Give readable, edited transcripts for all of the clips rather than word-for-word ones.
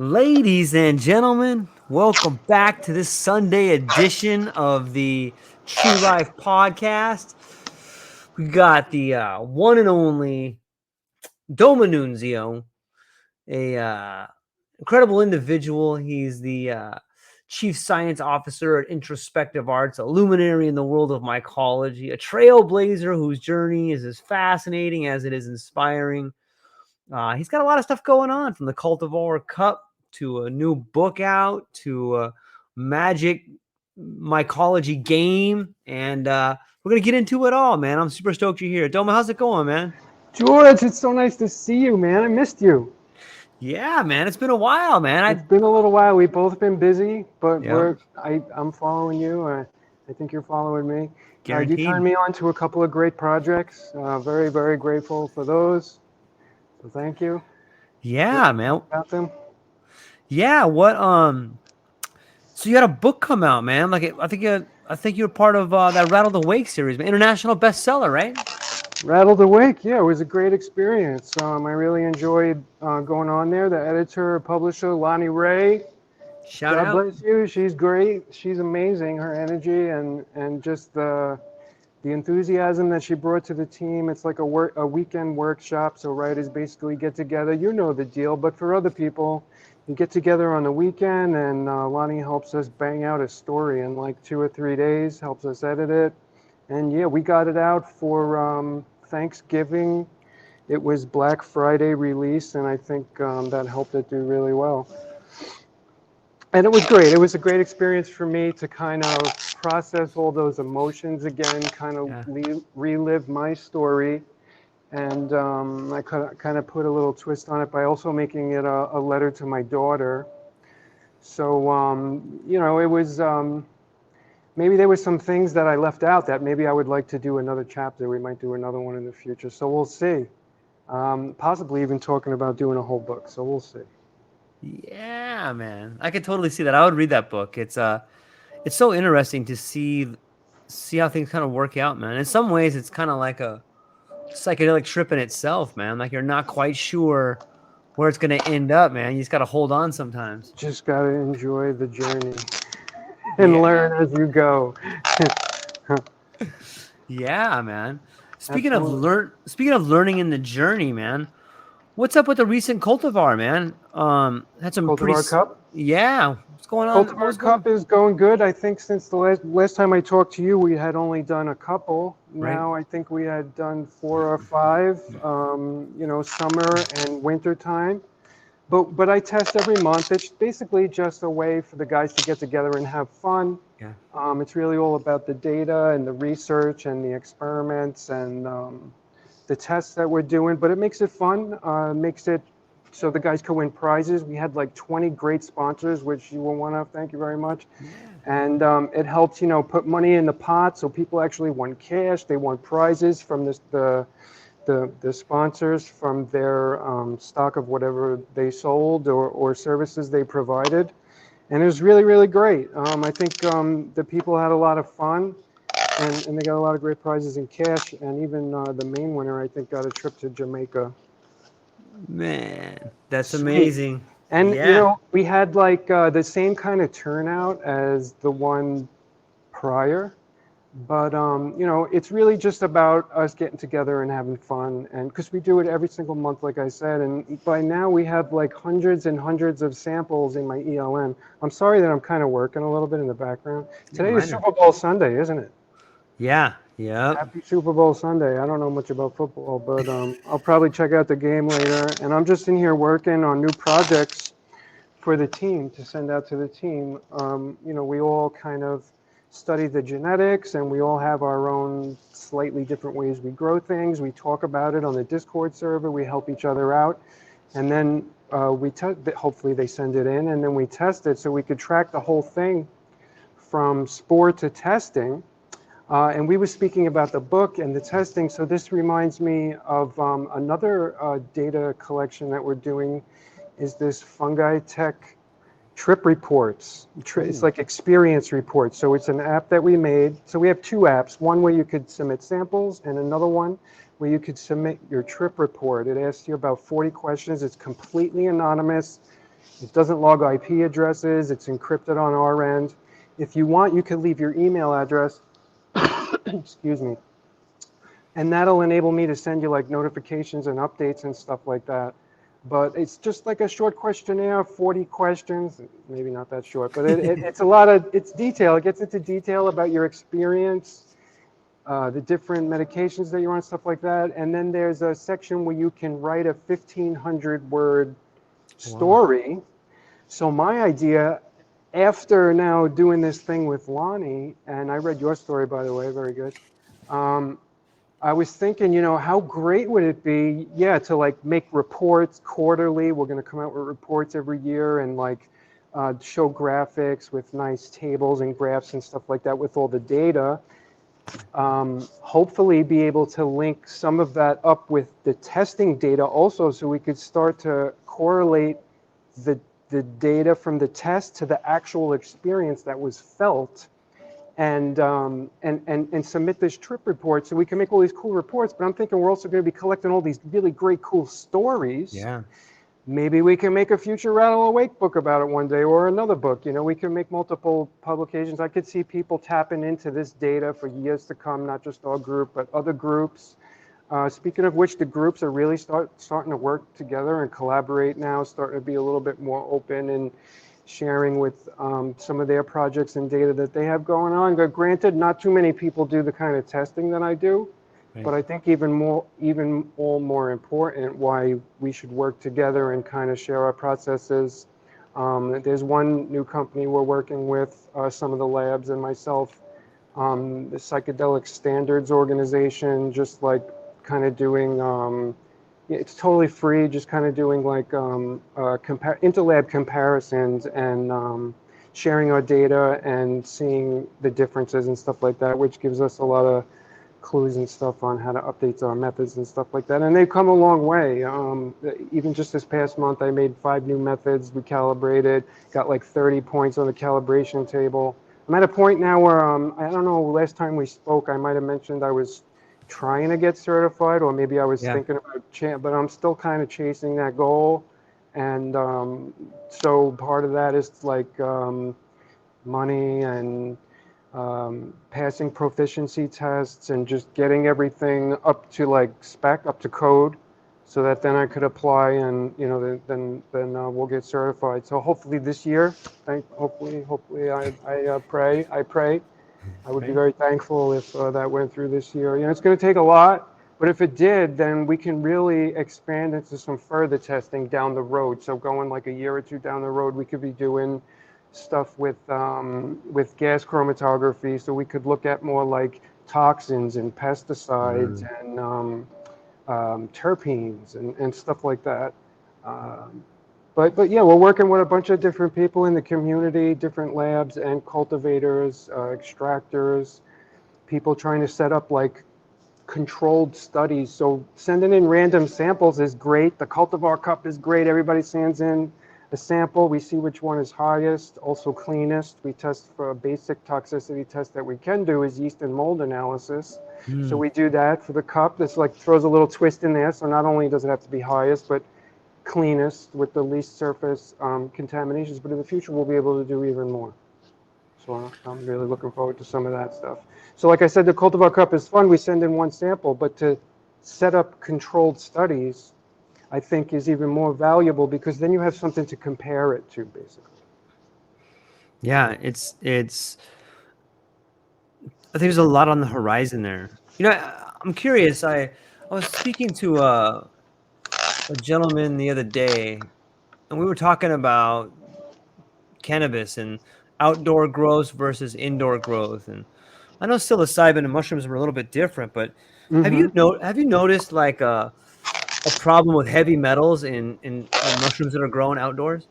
Ladies and gentlemen, welcome back to this Sunday edition of the True Life Podcast. We got the one and only Doma Nunzio, a incredible individual. He's the Chief Science Officer at Introspective Arts, a luminary in the world of mycology, a trailblazer whose journey is as fascinating as it is inspiring. He's got a lot of stuff going on, from the Cultivar Cup to a new book out to a Magic Mycology game, and we're gonna get into it all, man. I'm super stoked you're here. Doma, how's it going, man? George, it's so nice to see you, man. I missed you. Yeah, man, it's been a while, man. It's been a little while. We've both been busy, but Yep, I'm following you. I think you're following me. You turned guaranteed. me on to a couple of great projects. Very, very grateful for those. So thank you. What Yeah, man. about them? Yeah, what so you had a book come out, man. I think you're part of that Rattle the Wake series, man. International bestseller, right? Rattled Awake. Yeah, it was a great experience. I really enjoyed going on there. The editor, publisher, Lonnie Ray. Shout God out. bless you. She's great. She's amazing. Her energy and just the enthusiasm that she brought to the team. It's like a weekend workshop. So writers basically get together. You know the deal. But for other people, you get together on the weekend, and Lonnie helps us bang out a story in like 2 or 3 days. Helps us edit it, and yeah, we got it out for Thanksgiving. It was Black Friday release, and I think that helped it do really well. And it was great. It was a great experience for me to kind of process all those emotions again, kind of Yeah. relive my story. And I kind of put a little twist on it by also making it a letter to my daughter. So, it was maybe there were some things that I left out that maybe I would like to do another chapter. We might do another one in the future. So we'll see. Possibly even talking about doing a whole book. So we'll see. Yeah, man. I could totally see that. I would read that book. It's so interesting to see how things kind of work out, man. In some ways it's kind of like a psychedelic trip in itself, man. Like you're not quite sure where it's going to end up, man. You just got to hold on sometimes. Just got to enjoy the journey and Yeah. learn as you go. Yeah, man. Absolutely. Speaking of learning in the journey, man. What's up with the recent cultivar, man? Had some Cultivar Cup. yeah. What's going on? What was Cultivar going Cup is going good. I think since the last time I talked to you, we had only done a couple. right? Now I think we had done 4 or 5, summer and winter time. But I test every month. It's basically just a way for the guys to get together and have fun. Yeah. It's really all about the data and the research and the experiments and the tests that we're doing. But it makes it fun. Makes it so the guys can win prizes. We had like 20 great sponsors, which you will want to thank you very much. Yeah. And it helps, put money in the pot. So people actually won cash. They won prizes from the sponsors from their stock of whatever they sold or services they provided. And it was really, really great. I think the people had a lot of fun, and they got a lot of great prizes in cash. And even the main winner, I think, got a trip to Jamaica. Man, that's Sweet. amazing. And, Yeah. we had like the same kind of turnout as the one prior. But it's really just about us getting together and having fun, and because we do it every single month, like I said, and by now we have like hundreds and hundreds of samples in my ELN. I'm sorry that I'm kind of working a little bit in the background. You're Today is minor. Super Bowl Sunday, isn't it? Yeah. Yep. Happy Super Bowl Sunday. I don't know much about football, but I'll probably check out the game later. And I'm just in here working on new projects for the team to send out to the team. We all kind of study the genetics, and we all have our own slightly different ways we grow things. We talk about it on the Discord server. We help each other out, and then hopefully they send it in, and then we test it so we could track the whole thing from spore to testing. And we were speaking about the book and the testing, so this reminds me of another data collection that we're doing is this fungi tech trip reports. It's Ooh. like experience reports. So it's an app that we made. So we have 2 apps, one where you could submit samples and another one where you could submit your trip report. It asks you about 40 questions. It's completely anonymous. It doesn't log IP addresses. It's encrypted on our end. If you want, you could leave your email address, excuse me, and that'll enable me to send you like notifications and updates and stuff like that. But it's just like a short questionnaire, 40 questions, maybe not that short, but it's a lot of, it's detail. It gets into detail about your experience, the different medications that you're on, stuff like that. And then there's a section where you can write a 1,500 word story. Wow. So my idea, after now doing this thing with Lonnie, and I read your story, by the way, very good. I was thinking, you know, how great would it be, yeah, to like make reports quarterly. We're going to come out with reports every year and like show graphics with nice tables and graphs and stuff like that with all the data. Hopefully be able to link some of that up with the testing data also, so we could start to correlate the data from the test to the actual experience that was felt. And submit this trip report so we can make all these cool reports. But I'm thinking we're also going to be collecting all these really great, cool stories. Yeah. Maybe we can make a future Rattle Awake book about it one day, or another book. You know, we can make multiple publications. I could see people tapping into this data for years to come, not just our group, but other groups. Speaking of which, the groups are really starting to work together and collaborate now, starting to be a little bit more open and sharing with some of their projects and data that they have going on. But granted, not too many people do the kind of testing that I do, right. But I think even more important, why we should work together and kind of share our processes. There's one new company we're working with, some of the labs and myself, the Psychedelic Standards Organization, just like kind of doing, it's totally free, just kind of doing like interlab comparisons and sharing our data and seeing the differences and stuff like that, which gives us a lot of clues and stuff on how to update our methods and stuff like that. And they've come a long way. Even just this past month, I made 5 new methods. We calibrated, got like 30 points on the calibration table. I'm at a point now where, I don't know, last time we spoke, I might have mentioned I was trying to get certified, or maybe I was thinking about, but I'm still kind of chasing that goal. And so part of that is like money and passing proficiency tests and just getting everything up to like spec, up to code, so that then I could apply and, you know, then we'll get certified. So hopefully this year, hopefully I pray. I would be very thankful if that went through this year. You know, it's going to take a lot, but if it did, then we can really expand into some further testing down the road. So going like a year or two down the road, we could be doing stuff with gas chromatography, so we could look at more like toxins and pesticides and terpenes and stuff like that. But yeah, we're working with a bunch of different people in the community, different labs and cultivators, extractors, people trying to set up like controlled studies. So sending in random samples is great. The Cultivar Cup is great. Everybody sends in a sample. We see which one is highest, also cleanest. We test for a basic toxicity test that we can do is yeast and mold analysis. So we do that for the cup. This like throws a little twist in there. So not only does it have to be highest, but cleanest with the least surface contaminations, but in the future we'll be able to do even more. So I'm really looking forward to some of that stuff. So like I said, the Cultivar Cup is fun. We send in one sample, but to set up controlled studies, I think is even more valuable, because then you have something to compare it to, basically. Yeah, it's I think there's a lot on the horizon there. You know, I'm curious. I was speaking to a gentleman the other day, and we were talking about cannabis and outdoor growth versus indoor growth. And I know psilocybin and mushrooms are a little bit different, but have you noticed like a problem with heavy metals in mushrooms that are grown outdoors?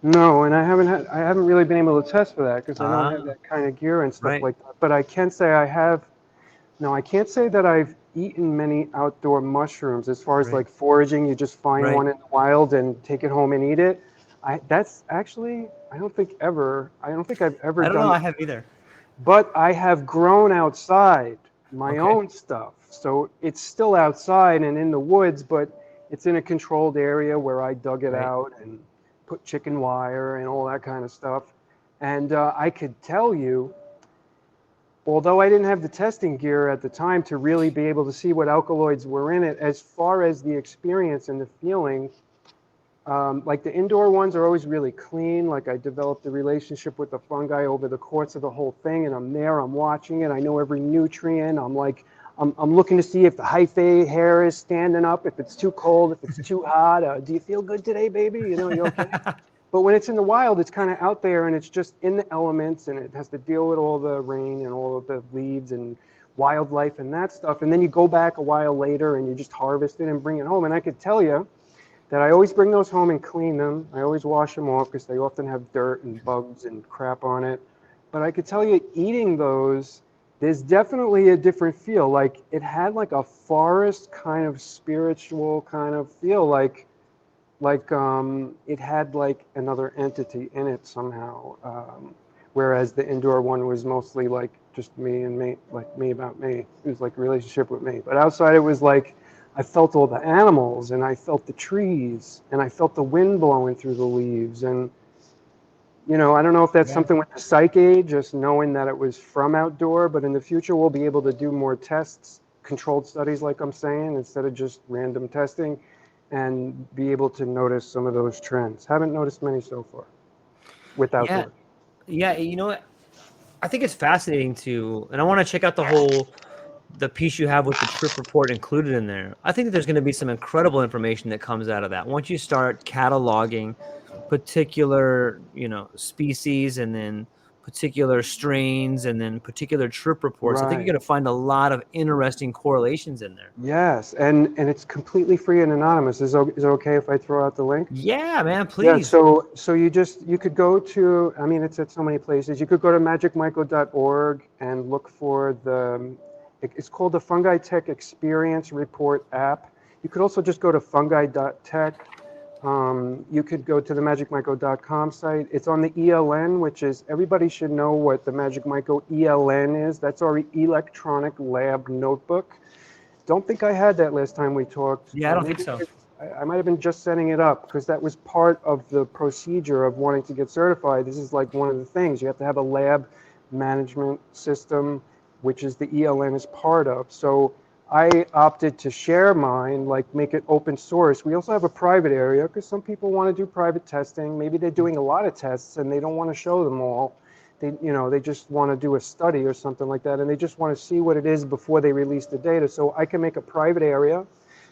No, and I haven't really been able to test for that, because I don't have that kind of gear and stuff like that. But I can say I have. No, I can't say that I've eaten many outdoor mushrooms. As far as like foraging, you just find one in the wild and take it home and eat it. That's actually, I don't think I've ever I don't know. I have either. But I have grown outside my own stuff. So it's still outside and in the woods, but it's in a controlled area where I dug it out, and put chicken wire and all that kind of stuff. And I could tell you, although I didn't have the testing gear at the time to really be able to see what alkaloids were in it, as far as the experience and the feeling, like the indoor ones are always really clean. Like I developed a relationship with the fungi over the course of the whole thing, and I'm there, I'm watching it, I know every nutrient. I'm looking to see if the hyphae hair is standing up, if it's too cold, if it's too hot. Do you feel good today, baby? You know, you okay? But when it's in the wild, it's kind of out there and it's just in the elements and it has to deal with all the rain and all of the leaves and wildlife and that stuff. And then you go back a while later and you just harvest it and bring it home. And I could tell you that I always bring those home and clean them. I always wash them off because they often have dirt and bugs and crap on it. But I could tell you, eating those, there's definitely a different feel. Like it had like a forest kind of spiritual kind of feel, like it had like another entity in it somehow. Whereas the indoor one was mostly like just me and me, like me about me. It was like a relationship with me. But outside it was like, I felt all the animals and I felt the trees and I felt the wind blowing through the leaves. And, you know, I don't know if that's something with the psyche, just knowing that it was from outdoor, but in the future we'll be able to do more tests, controlled studies like I'm saying, instead of just random testing, and be able to notice some of those trends. Haven't noticed many so far with outdoor. Yeah, you know what? I think it's fascinating too, and I want to check out the piece you have with the trip report included in there. I think that there's going to be some incredible information that comes out of that once you start cataloging particular, you know, species and then particular strains and then particular trip reports. I think you're Right. going to find a lot of interesting correlations in there. Yes, and it's completely free and anonymous. Is it okay if I throw out the link? Yeah, man, Yeah, please. so you could go to, I mean, it's at so many places. You could go to magicmyco.org and look for it's called the Fungi Tech Experience Report app. You could also just go to fungi.tech. You could go to the magicmyco.com site. It's on the ELN, which is, everybody should know what the Magic Myco ELN is. That's our electronic lab notebook. Don't think I had that last time we talked. Yeah, I don't think so. I might have been just setting it up because that was part of the procedure of wanting to get certified. This is like one of the things. You have to have a lab management system, which is the ELN is part of. So I opted to share mine, like make it open source. We also have a private area because some people want to do private testing. Maybe they're doing a lot of tests and they don't want to show them all. They just want to do a study or something like that, and they just want to see what it is before they release the data. So I can make a private area.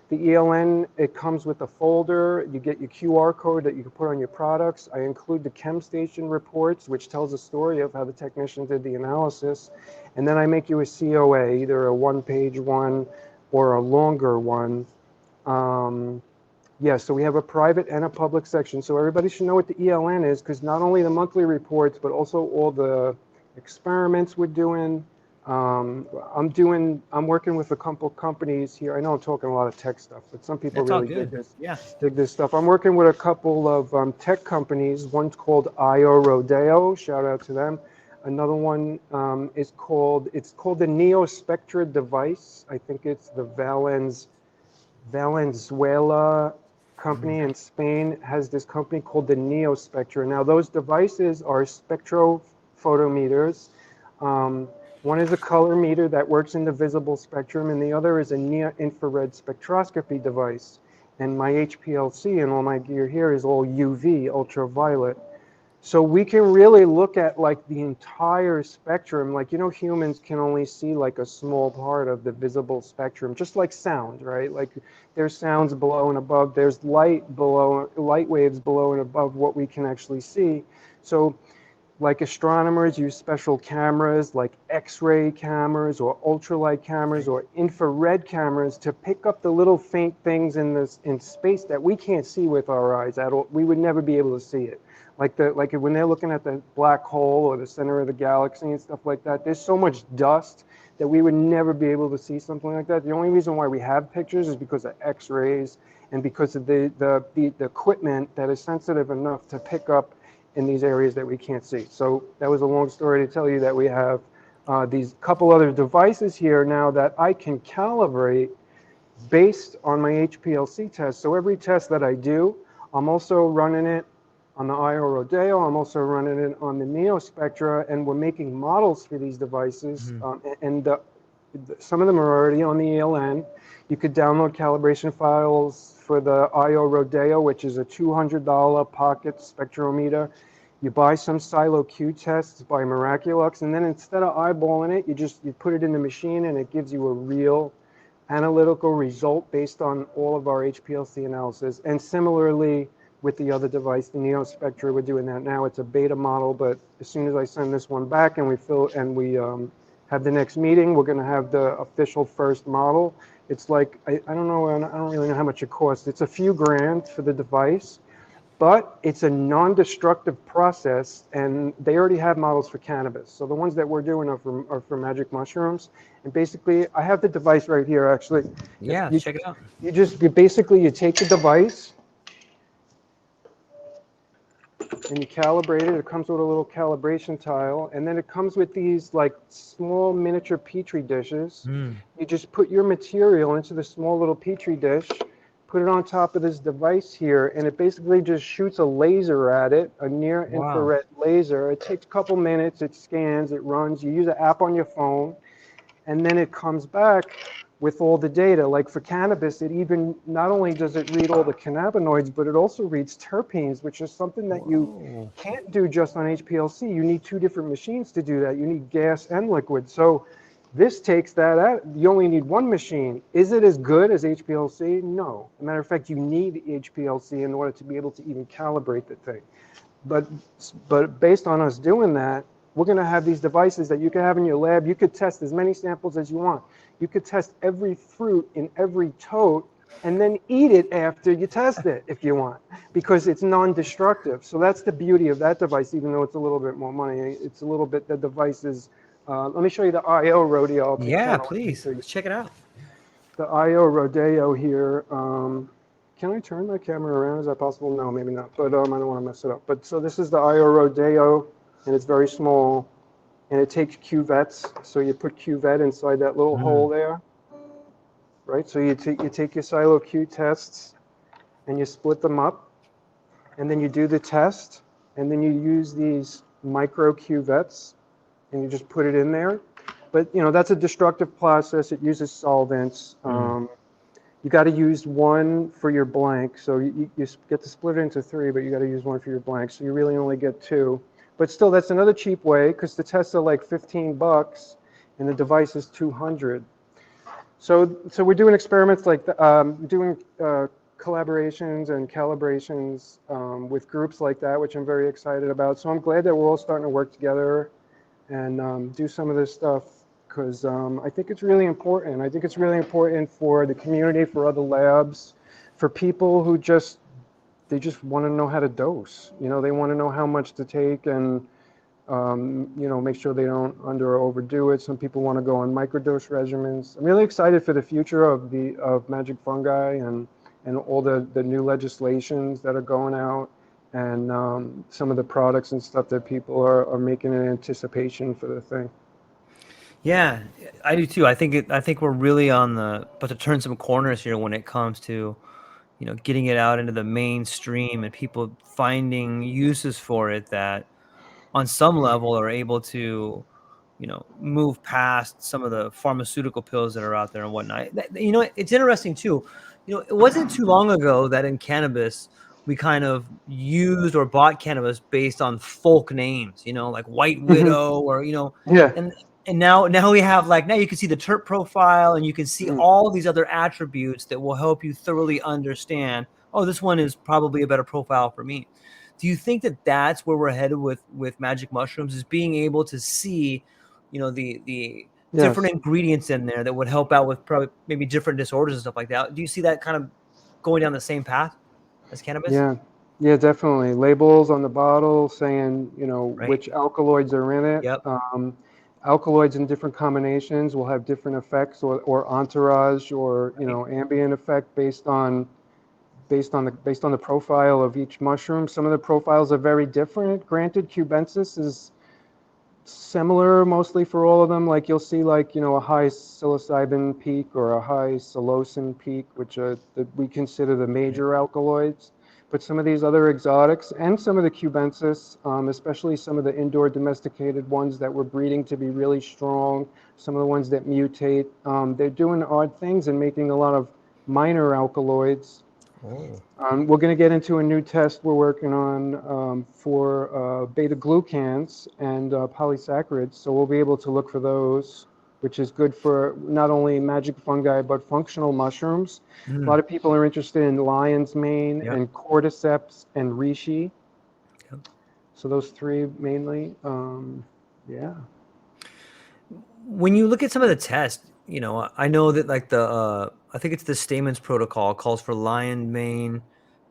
The ELN, it comes with a folder. You get your QR code that you can put on your products. I include the ChemStation reports, which tells a story of how the technician did the analysis. And then I make you a COA, either a one-page one or a longer one. Yeah, so we have a private and a public section. So everybody should know what the ELN is, because not only the monthly reports, but also all the experiments we're doing. I'm working with a couple companies here. I know I'm talking a lot of tech stuff, but some people That's all really dig good. Yeah. this stuff. I'm working with a couple of tech companies. One's called IO Rodeo. Shout out to them. Another one is called the Neo-Spectra device. I think it's the Valenzuela company in Spain has this company called the Neo-Spectra. Now those devices are spectrophotometers. One is a color meter that works in the visible spectrum, and the other is a near-infrared spectroscopy device. And my HPLC and all my gear here is all UV, ultraviolet. So we can really look at like the entire spectrum. Like, you know, humans can only see like a small part of the visible spectrum, just like sound, right? Like there's sounds below and above, there's light waves below and above what we can actually see. So like astronomers use special cameras like X-ray cameras or ultralight cameras or infrared cameras to pick up the little faint things in space that we can't see with our eyes at all. We would never be able to see it. Like when they're looking at the black hole or the center of the galaxy and stuff like that, there's so much dust that we would never be able to see something like that. The only reason why we have pictures is because of X-rays and because of the equipment that is sensitive enough to pick up in these areas that we can't see. So that was a long story to tell you that we have these couple other devices here now that I can calibrate based on my HPLC test. So every test that I do, I'm also running it on the IO Rodeo. I'm also running it on the NeoSpectra, and we're making models for these devices. And some of them are already on the ELN. You could download calibration files for the IO Rodeo, which is a $200 pocket spectrometer. You buy some Silo Q tests by Miraculous, and then instead of eyeballing it, you put it in the machine, and it gives you a real analytical result based on all of our HPLC analysis. And similarly with the other device, the NeoSpectra, we're doing that now. It's a beta model, but as soon as I send this one back and we have the next meeting, we're going to have the official first model. It's like, I don't know, I don't really know how much it costs. It's a few grand for the device, but it's a non-destructive process, and they already have models for cannabis. So the ones that we're doing are for magic mushrooms. And basically, I have the device right here, actually. Yeah, check it out. You take the device, and you calibrate it. It comes with a little calibration tile, and then it comes with these like small miniature petri dishes. You just put your material into the small little petri dish, put it on top of this device here, and it basically just shoots a laser at it, a near infrared laser. It takes a couple minutes, it scans, it runs. You use an app on your phone, and then it comes back with all the data. Like for cannabis, it even, not only does it read all the cannabinoids, but it also reads terpenes, which is something that you can't do just on HPLC. You need two different machines to do that. You need gas and liquid. So this takes that out. You only need one machine. Is it as good as HPLC? No. As a matter of fact, you need HPLC in order to be able to even calibrate the thing. But based on us doing that, we're going to have these devices that you can have in your lab. You could test as many samples as you want. You could test every fruit in every tote and then eat it after you test it if you want, because it's non-destructive. So that's the beauty of that device, even though it's a little bit more money. It's a little bit, the device is, let me show you the IO Rodeo. Yeah, please. Let's check it out. The IO Rodeo here. Can I turn my camera around? Is that possible? No, maybe not. But I don't want to mess it up. But so this is the IO Rodeo, and it's very small, and it takes cuvettes. So you put cuvette inside that little hole there, right? So you take your Silo Q tests, and you split them up, and then you do the test, and then you use these micro cuvettes, and you just put it in there. But that's a destructive process. It uses solvents. You got to use one for your blank. So you get to split it into three, but you got to use one for your blank. So you really only get two. But still, that's another cheap way, because the tests are like $15 and the device is $200. So we're doing experiments like doing collaborations and calibrations with groups like that, which I'm very excited about. So I'm glad that we're all starting to work together and do some of this stuff, because I think it's really important. I think it's really important for the community, for other labs, for people who they just want to know how to dose. They want to know how much to take and, make sure they don't under or overdo it. Some people want to go on microdose regimens. I'm really excited for the future of magic fungi and all the new legislations that are going out, and some of the products and stuff that people are making in anticipation for the thing. Yeah, I do too. I think we're really about to turn some corners here when it comes to, getting it out into the mainstream and people finding uses for it that on some level are able to, move past some of the pharmaceutical pills that are out there and whatnot. It's interesting too. It wasn't too long ago that in cannabis, we kind of used or bought cannabis based on folk names, like White Widow or, Yeah. and now we have now you can see the terp profile and you can see all these other attributes that will help you thoroughly understand, oh, this one is probably a better profile for me. Do you think that that's where we're headed with magic mushrooms, is being able to see, the different ingredients in there that would help out with probably maybe different disorders and stuff like that? Do you see that kind of going down the same path as cannabis? Yeah, definitely. Labels on the bottle saying, Right. which alkaloids are in it. Yep. Alkaloids in different combinations will have different effects or entourage or, ambient effect based on the profile of each mushroom. Some of the profiles are very different. Granted, Cubensis is similar mostly for all of them. Like you'll see a high psilocybin peak or a high psilocin peak, which we consider the major alkaloids. but some of these other exotics and some of the cubensis, especially some of the indoor domesticated ones that were breeding to be really strong, some of the ones that mutate, they're doing odd things and making a lot of minor alkaloids. Oh. We're going to get into a new test we're working on for beta glucans and polysaccharides, so we'll be able to look for those, which is good for not only magic fungi but functional mushrooms. A lot of people are interested in lion's mane Yep. and cordyceps and reishi. Yep. So those three mainly. Yeah. When you look at some of the tests, you know, I know that like I think it's the Stamens protocol calls for lion mane,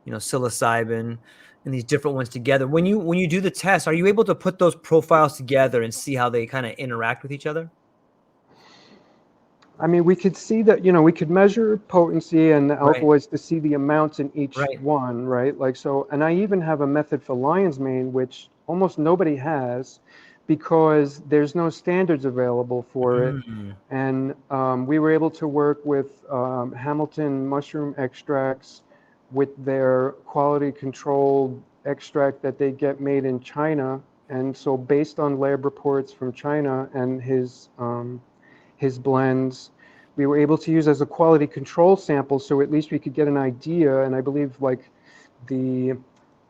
you know, psilocybin, and these different ones together. When you do the test, are you able to put those profiles together and see how they kind of interact with each other? I mean, we could see that, we could measure potency and the Right. alkaloids to see the amounts in each Right. one, right? Like, so, and I even have a method for lion's mane, which almost nobody has because there's no standards available for it. Mm. And we were able to work with Hamilton mushroom extracts with their quality controlled extract that they get made in China. And so based on lab reports from China and his blends, we were able to use as a quality control sample, so at least we could get an idea. And I believe like the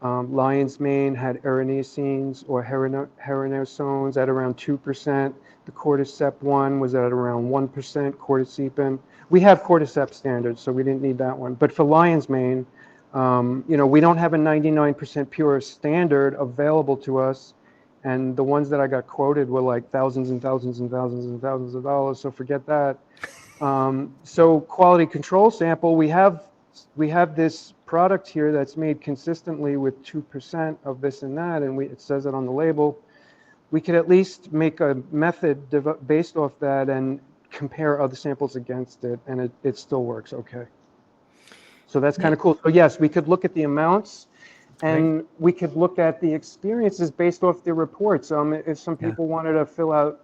lion's mane had erinacines or herinosones at around 2%. The cordyceps one was at around 1% cordycepin. We have cordyceps standards, so we didn't need that one. But for lion's mane, we don't have a 99% pure standard available to us. And the ones that I got quoted were like thousands and thousands and thousands and thousands of dollars. So forget that. So quality control sample, we have this product here that's made consistently with 2% of this and that, and it says it on the label. We could at least make a method based off that and compare other samples against it, and it still works okay. So that's kind of cool. So yes, we could look at the amounts, and we could look at the experiences based off the reports. If some people wanted to fill out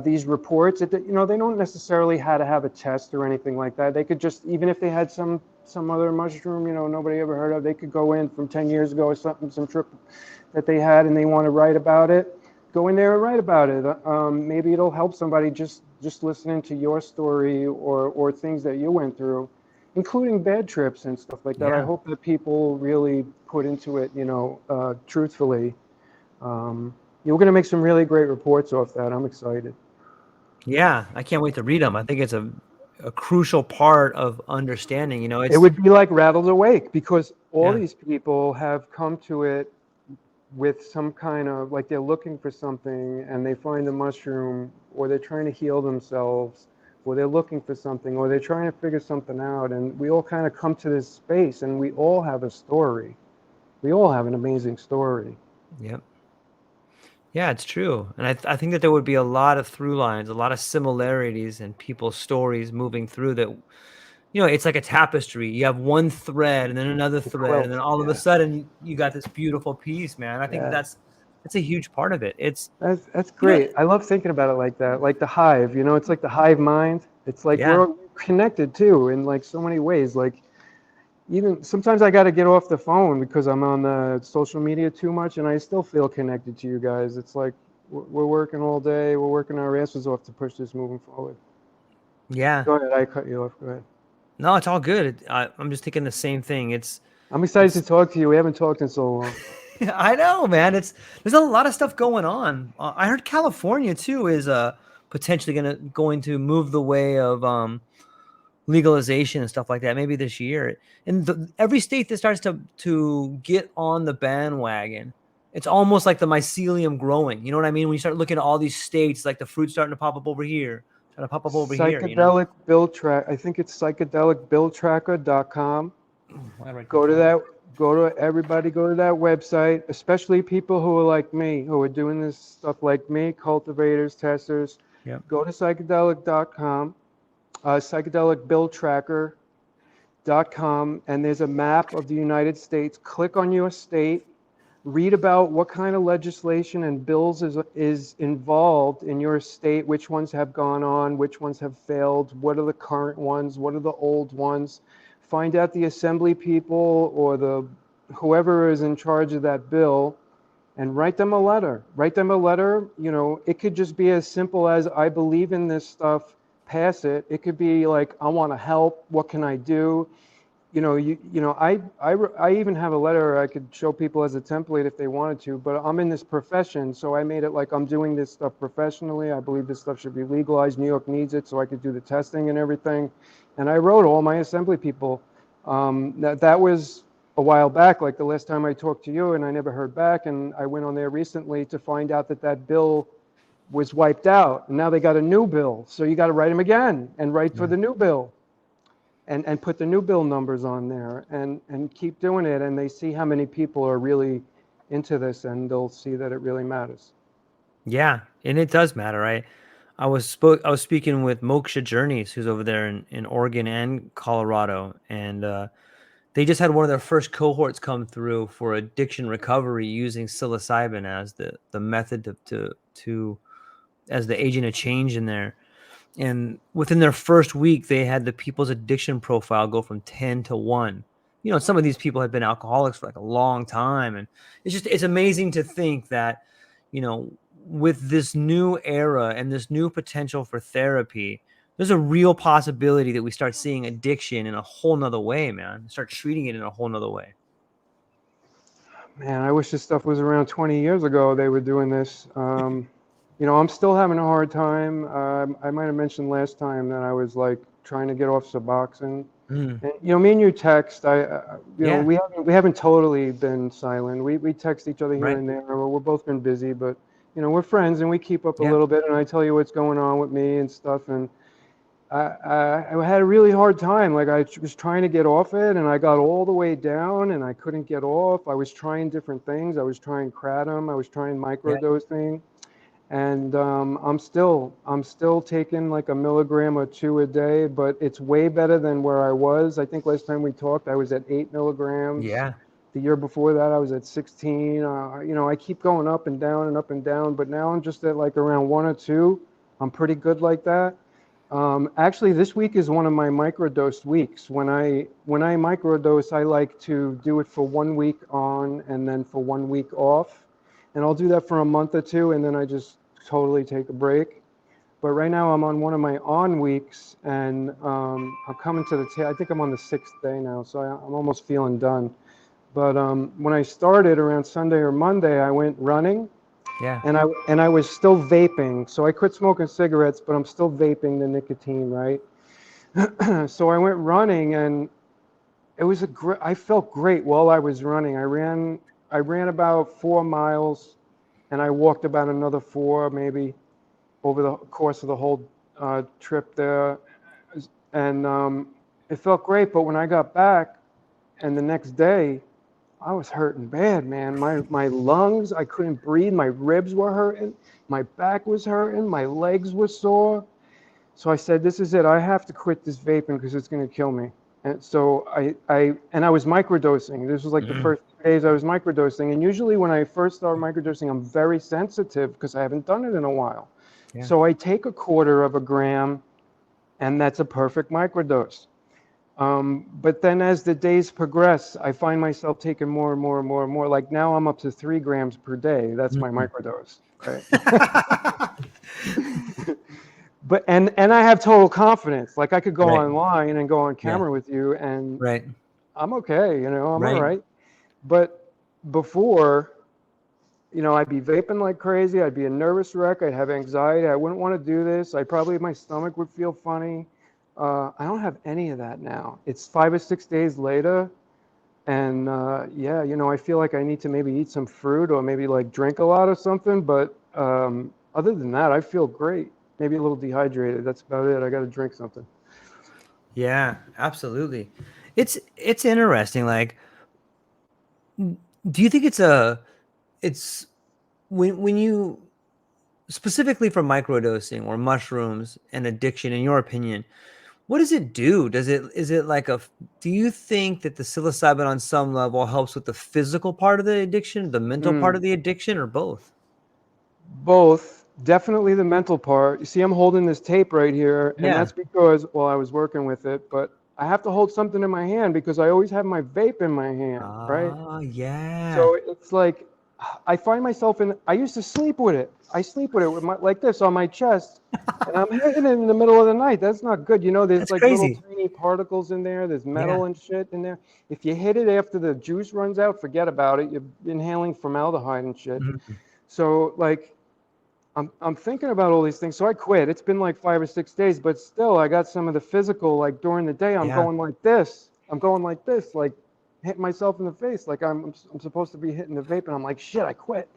these reports, they don't necessarily have to have a test or anything like that. They could just, even if they had some other mushroom, nobody ever heard of, they could go in from 10 years ago or something, some trip that they had, and they want to write about it. Go in there and write about it. Maybe it'll help somebody just listening to your story or things that you went through, including bad trips and stuff like that. Yeah. I hope that people really put into it, truthfully. We're going to make some really great reports off that. I'm excited. Yeah, I can't wait to read them. I think it's a crucial part of understanding. It would be like Rattled Awake, because all Yeah. these people have come to it with some kind of, like, they're looking for something and they find a mushroom, or they're trying to heal themselves, or they're looking for something, or they're trying to figure something out. And we all kind of come to this space and we all have a story. We all have an amazing story. Yep. Yeah, it's true. And I think that there would be a lot of through lines, a lot of similarities in people's stories moving through that. It's like a tapestry. You have one thread and then another thread, and then Quilt, all of a yeah. sudden you got this beautiful piece, man. I think Yeah. that's a huge part of it. That's You know, great. I love thinking about it like that, like the hive. It's like the hive mind. It's like yeah. we're connected too in like so many ways. Like, even sometimes I got to get off the phone because I'm on the social media too much, and I still feel connected to you guys. It's like we're working all day. We're working our asses off to push this moving forward. Yeah. Go ahead. I cut you off. Go ahead. No, it's all good. I'm just thinking the same thing. I'm excited to talk to you. We haven't talked in so long. I know, man. There's a lot of stuff going on. I heard California too is potentially going to move the way of legalization and stuff like that, maybe this year. And every state that starts to get on the bandwagon, it's almost like the mycelium growing. You know what I mean? When you start looking at all these states, like the fruit's starting to pop up over here, trying to pop up over here. Psychedelic Bill Track. I think it's psychedelicbilltracker.com. Go to that. Go to that website, especially people who are like me, who are doing this stuff like me, cultivators, testers. Yep. Go to psychedelic.com, psychedelicbilltracker.com, and there's a map of the United States. Click on your state, read about what kind of legislation and bills is involved in your state, which ones have gone on, which ones have failed, what are the current ones, what are the old ones. Find out the assembly people or the whoever is in charge of that bill and write them a letter. Write them a letter. You know, it could just be as simple as, I believe in this stuff, pass it. It could be like, I want to help. What can I do? I even have a letter I could show people as a template if they wanted to, but I'm in this profession, so I made it like I'm doing this stuff professionally. I believe this stuff should be legalized. New York needs it, so I could do the testing and everything. And I wrote all my assembly people. That was a while back, like the last time I talked to you, and I never heard back. And I went on there recently to find out that that bill was wiped out, and now they got a new bill. So you got to write them again and write for Yeah. the new bill. And put the new bill numbers on there and keep doing it, and they see how many people are really into this, and they'll see that it really matters. Yeah, and it does matter, right? I was speaking with Moksha Journeys, who's over there in Oregon and Colorado, and they just had one of their first cohorts come through for addiction recovery using psilocybin as the method to as the agent of change in there. And within their first week, they had the people's addiction profile go from 10 to 1. You know, some of these people had been alcoholics for like a long time, and it's amazing to think that, you know, with this new era and this new potential for therapy, there's a real possibility that we start seeing addiction in a whole nother way, man. Start treating it in a whole nother way. Man, I wish this stuff was around 20 years ago. They were doing this. I'm still having a hard time. I might have mentioned last time that I was like trying to get off Suboxone. Mm, And me and you text. yeah, We haven't totally been silent. We text each other here right. and there. We've both been busy, but we're friends and we keep up a Yeah, little bit. And I tell you what's going on with me and stuff. And I had a really hard time. Like I was trying to get off it, and I got all the way down, and I couldn't get off. I was trying different things. I was trying kratom. I was trying yeah, microdosing, and I'm still taking like a milligram or two a day. But it's way better than where I was. I think last time we talked, I was at 8 milligrams. yeah, The year before that, I was at 16. I keep going up and down and up and down. But now I'm just at like around 1 or 2. I'm pretty good like that. Actually, this week is one of my microdose weeks. When I microdose, I like to do it for 1 week on and then for 1 week off, and I'll do that for a month or two, and then I just totally take a break. But right now, I'm on one of my on weeks, and I'm coming to I think I'm on the 6th day now, so I'm almost feeling done. But when I started around Sunday or Monday, I went running, yeah, and I was still vaping. So I quit smoking cigarettes, but I'm still vaping the nicotine, right? So I went running, and I felt great while I was running. I ran about 4 miles, and I walked about another four, maybe, over the course of the whole trip there. And it felt great. But when I got back, and the next day, I was hurting bad, man. My lungs, I couldn't breathe. My ribs were hurting. My back was hurting. My legs were sore. So I said, this is it. I have to quit this vaping because it's going to kill me. And so I was microdosing. This was like the mm, first days I was microdosing. And usually when I first start microdosing, I'm very sensitive because I haven't done it in a while. yeah, So I take a quarter of a gram, and that's a perfect microdose. But then as the days progress, I find myself taking more and more and more and more. Like now I'm up to 3 grams per day. That's my mm. microdose, right? And I have total confidence. Like I could go Right. online and go on Yeah. camera with you, and Right. I'm okay. I'm all Right. right. But before, I'd be vaping like crazy. I'd be a nervous wreck. I'd have anxiety. I wouldn't want to do this. My stomach would feel funny. I don't have any of that now. It's 5 or 6 days later, and yeah, I feel like I need to maybe eat some fruit or maybe like drink a lot or something. But other than that, I feel great. Maybe a little dehydrated. That's about it. I got to drink something. Yeah, absolutely. It's interesting. Like, do you think it's when you specifically for microdosing or mushrooms and addiction, in your opinion, what does it do? Is it like do you think that the psilocybin on some level helps with the physical part of the addiction, the mental part of Mm. the addiction, or both? Both, definitely the mental part. You see, I'm holding this tape right here, and Yeah. that's because, well, I was working with it, but I have to hold something in my hand because I always have my vape in my hand, right? Ah, yeah. So it's like I find myself I used to sleep with it. I sleep with it like this on my chest, and I'm hitting it in the middle of the night. That's not good. You know, there's That's like little crazy. tiny particles in there. There's Yeah. metal and shit in there. If you hit it after the juice runs out, forget about it. You're inhaling formaldehyde and shit. Mhm. So like I'm thinking about all these things. So I quit. It's been like 5 or 6 days, but still I got some of the physical, like during the day, I'm Yeah. going like this. I'm going like this, like hitting myself in the face. Like I'm supposed to be hitting the vape and I'm like, shit, I quit.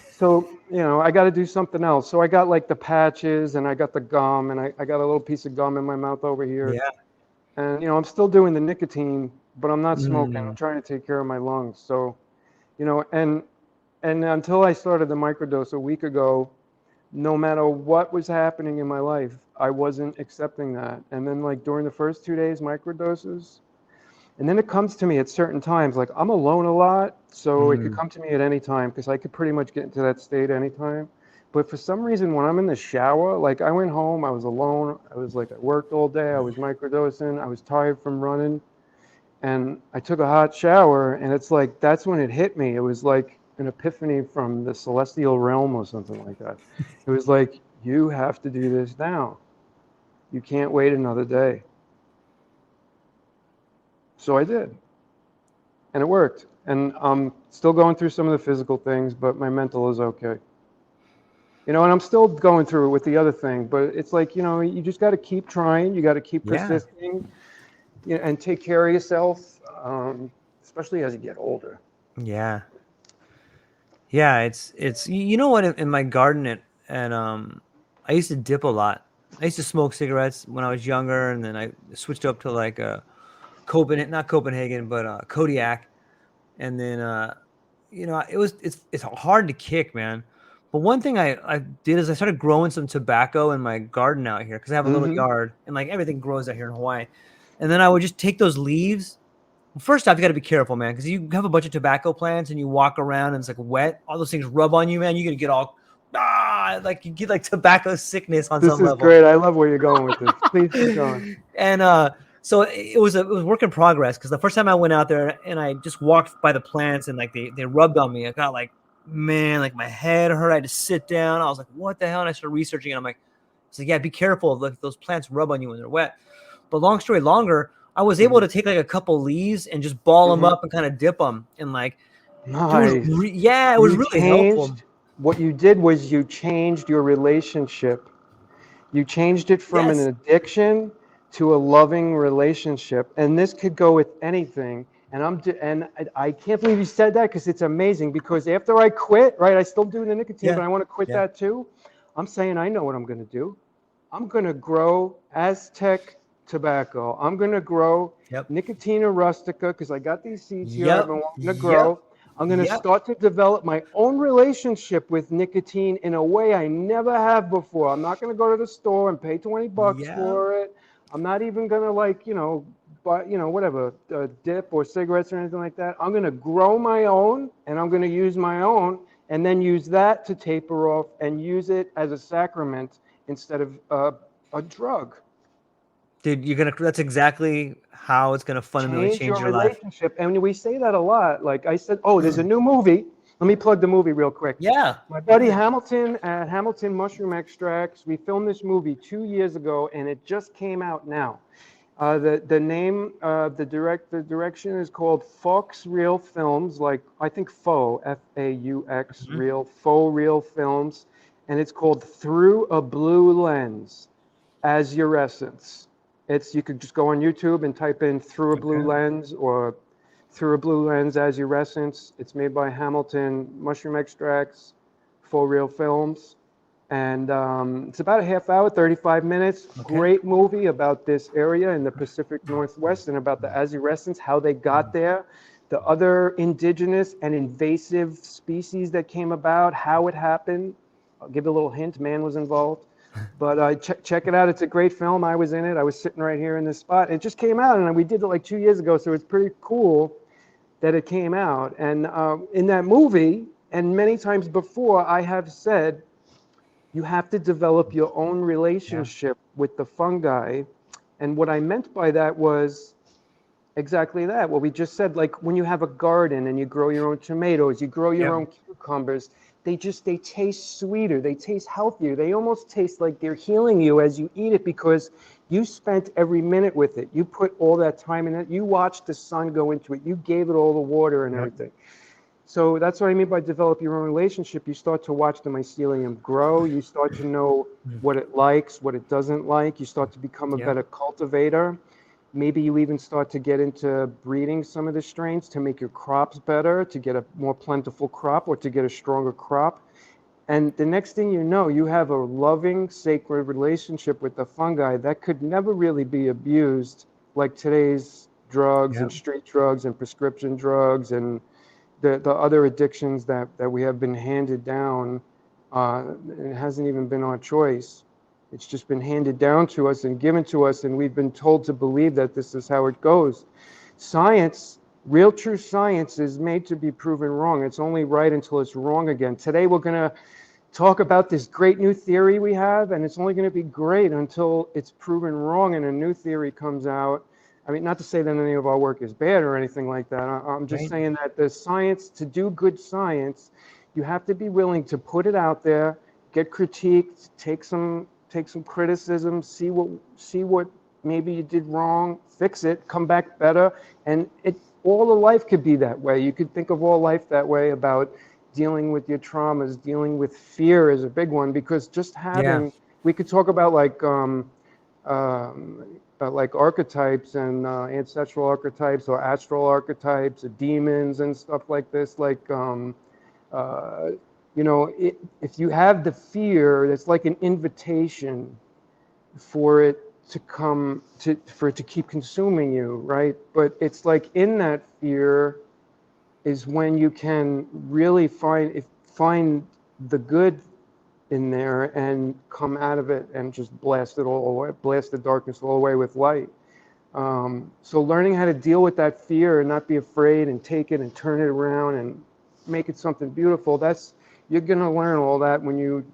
So, I got to do something else. So I got like the patches and I got the gum and I got a little piece of gum in my mouth over here. Yeah. And, I'm still doing the nicotine, but I'm not smoking. I'm Mm. trying to take care of my lungs. So, and until I started the microdose a week ago, no matter what was happening in my life, I wasn't accepting that. And then like during the first 2 days, microdoses, and then it comes to me at certain times, like I'm alone a lot, so it could Mm. come to me at any time because I could pretty much get into that state anytime. But for some reason, when I'm in the shower, like I went home, I was alone, I was like, I worked all day, I was microdosing, I was tired from running, and I took a hot shower, and it's like, that's when it hit me. It was like an epiphany from the celestial realm or something like that. It was like, you have to do this now. You can't wait another day. So I did. And it worked. And I'm still going through some of the physical things, but my mental is okay. And I'm still going through it with the other thing, but it's like, you just got to keep trying. You got to keep Yeah. persisting, and take care of yourself, especially as you get older. Yeah. Yeah. It's you know what, in my garden and I used to dip a lot. I used to smoke cigarettes when I was younger, and then I switched up to like Copenhagen, not Copenhagen, but Kodiak. And then it's hard to kick, man. But one thing I did is I started growing some tobacco in my garden out here because I have a little Hmm. yard and like everything grows out here in Hawaii. And then I would just take those leaves. Well, first off, you got to be careful, man, because you have a bunch of tobacco plants and you walk around and it's like wet. All those things rub on you, man. You're gonna get all like you get like tobacco sickness on This some is level. great. I love where you're going with this. Please keep going. And so it was work in progress because the first time I went out there and I just walked by the plants and like they rubbed on me, I got like, man, like my head hurt. I had to sit down. I was like, what the hell? And I started researching, and I'm like, so yeah, be careful. Like those plants rub on you when they're wet. But long story longer, I was able Hmm. to take like a couple leaves and just ball them Hmm. up and kind of dip them, and like Nice. yeah, it was You really helpful. changed, what you did was you changed your relationship. You changed it from an Yes. addiction to a loving relationship. And this could go with anything. And I can't believe you said that because it's amazing. Because after I quit, right, I still do the nicotine, Yeah. but I want to quit Yeah. that too. I'm saying I know what I'm going to do. I'm going to grow Aztec tobacco. I'm going to grow Yep. Nicotina rustica because I got these seeds here I've Yep. been wanting to Yep. grow. I'm going to Yep. start to develop my own relationship with nicotine in a way I never have before. I'm not going to go to the store and pay $20 Yep. for it. I'm not even going to buy, whatever, dip or cigarettes or anything like that. I'm going to grow my own and I'm going to use my own and then use that to taper off and use it as a sacrament instead of a drug. Dude, that's exactly how it's gonna fundamentally Change change your your life. relationship. And we say that a lot. Like I said, oh, there's a new movie. Let me plug the movie real quick. Yeah. My What buddy is it? Hamilton at Hamilton Mushroom Extracts, we filmed this movie 2 years ago, and it just came out now. The name, the direction is called Fox Real Films, like I think Faux, Faux, Mhm. Real, Faux Real Films, and it's called Through a Blue Lens, as your essence. You could just go on YouTube and type in Through a Blue Okay. Lens or Through a Blue Lens as your essence. It's made by Hamilton Mushroom Extracts, Faux Real Films. And it's about a half hour, 35 minutes. Okay. Great movie about this area in the Pacific Northwest and about the Azurescents, how they got there, the other indigenous and invasive species that came about, how it happened. I'll give you a little hint, man was involved. But check it out. It's a great film. I was in it. I was sitting right here in this spot. It just came out, and we did it like 2 years ago, so it's pretty cool that it came out. And in that movie, and many times before, I have said, you have to develop your own Yeah. relationship with the fungi And what I meant by that was exactly that. What we just said, like when you have a garden and you grow your own tomatoes, you grow your Yep. own cucumbers, they taste sweeter, they taste healthier, they almost taste like they're healing you as you eat it because you spent every minute with it. You put all that time in it. You watched the sun go into it. You gave it all the water and Yep. everything. So that's what I mean by develop your own relationship. You start to watch the mycelium grow. You start to know Mm. what it likes, what it doesn't like. You start to become a Yep. better cultivator. Maybe you even start to get into breeding some of the strains to make your crops better, to get a more plentiful crop or to get a stronger crop. And the next thing you know, you have a loving, sacred relationship with the fungi that could never really be abused like today's drugs and Yep. street drugs and prescription drugs and the other addictions that we have been handed down. It hasn't even been our choice. It's just been handed down to us and given to us, and we've been told to believe that this is how it goes. Science, real true science, is made to be proven wrong. It's only right until it's wrong again. Today we're going to talk about this great new theory we have, and it's only going to be great until it's proven wrong and a new theory comes out. I mean, not to say that any of our work is bad or anything like that. I'm just Right. saying that the science, to do good science, you have to be willing to put it out there, get critiqued, take some criticism, see what maybe you did wrong, fix it, come back better, and it all of life could be that way. You could think of all life that way about dealing with your traumas, dealing with fear is a big one because just Yeah. having, we could talk about like archetypes and ancestral archetypes or astral archetypes, or demons and stuff like this. Like, uh, if you have the fear, it's like an invitation for it to come for it to keep consuming you, right? But it's like in that fear is when you can really find the good in there and come out of it and just blast it all away, blast the darkness all away with light. So learning how to deal with that fear and not be afraid and take it and turn it around and make it something beautiful, that's, you're going to learn all that when you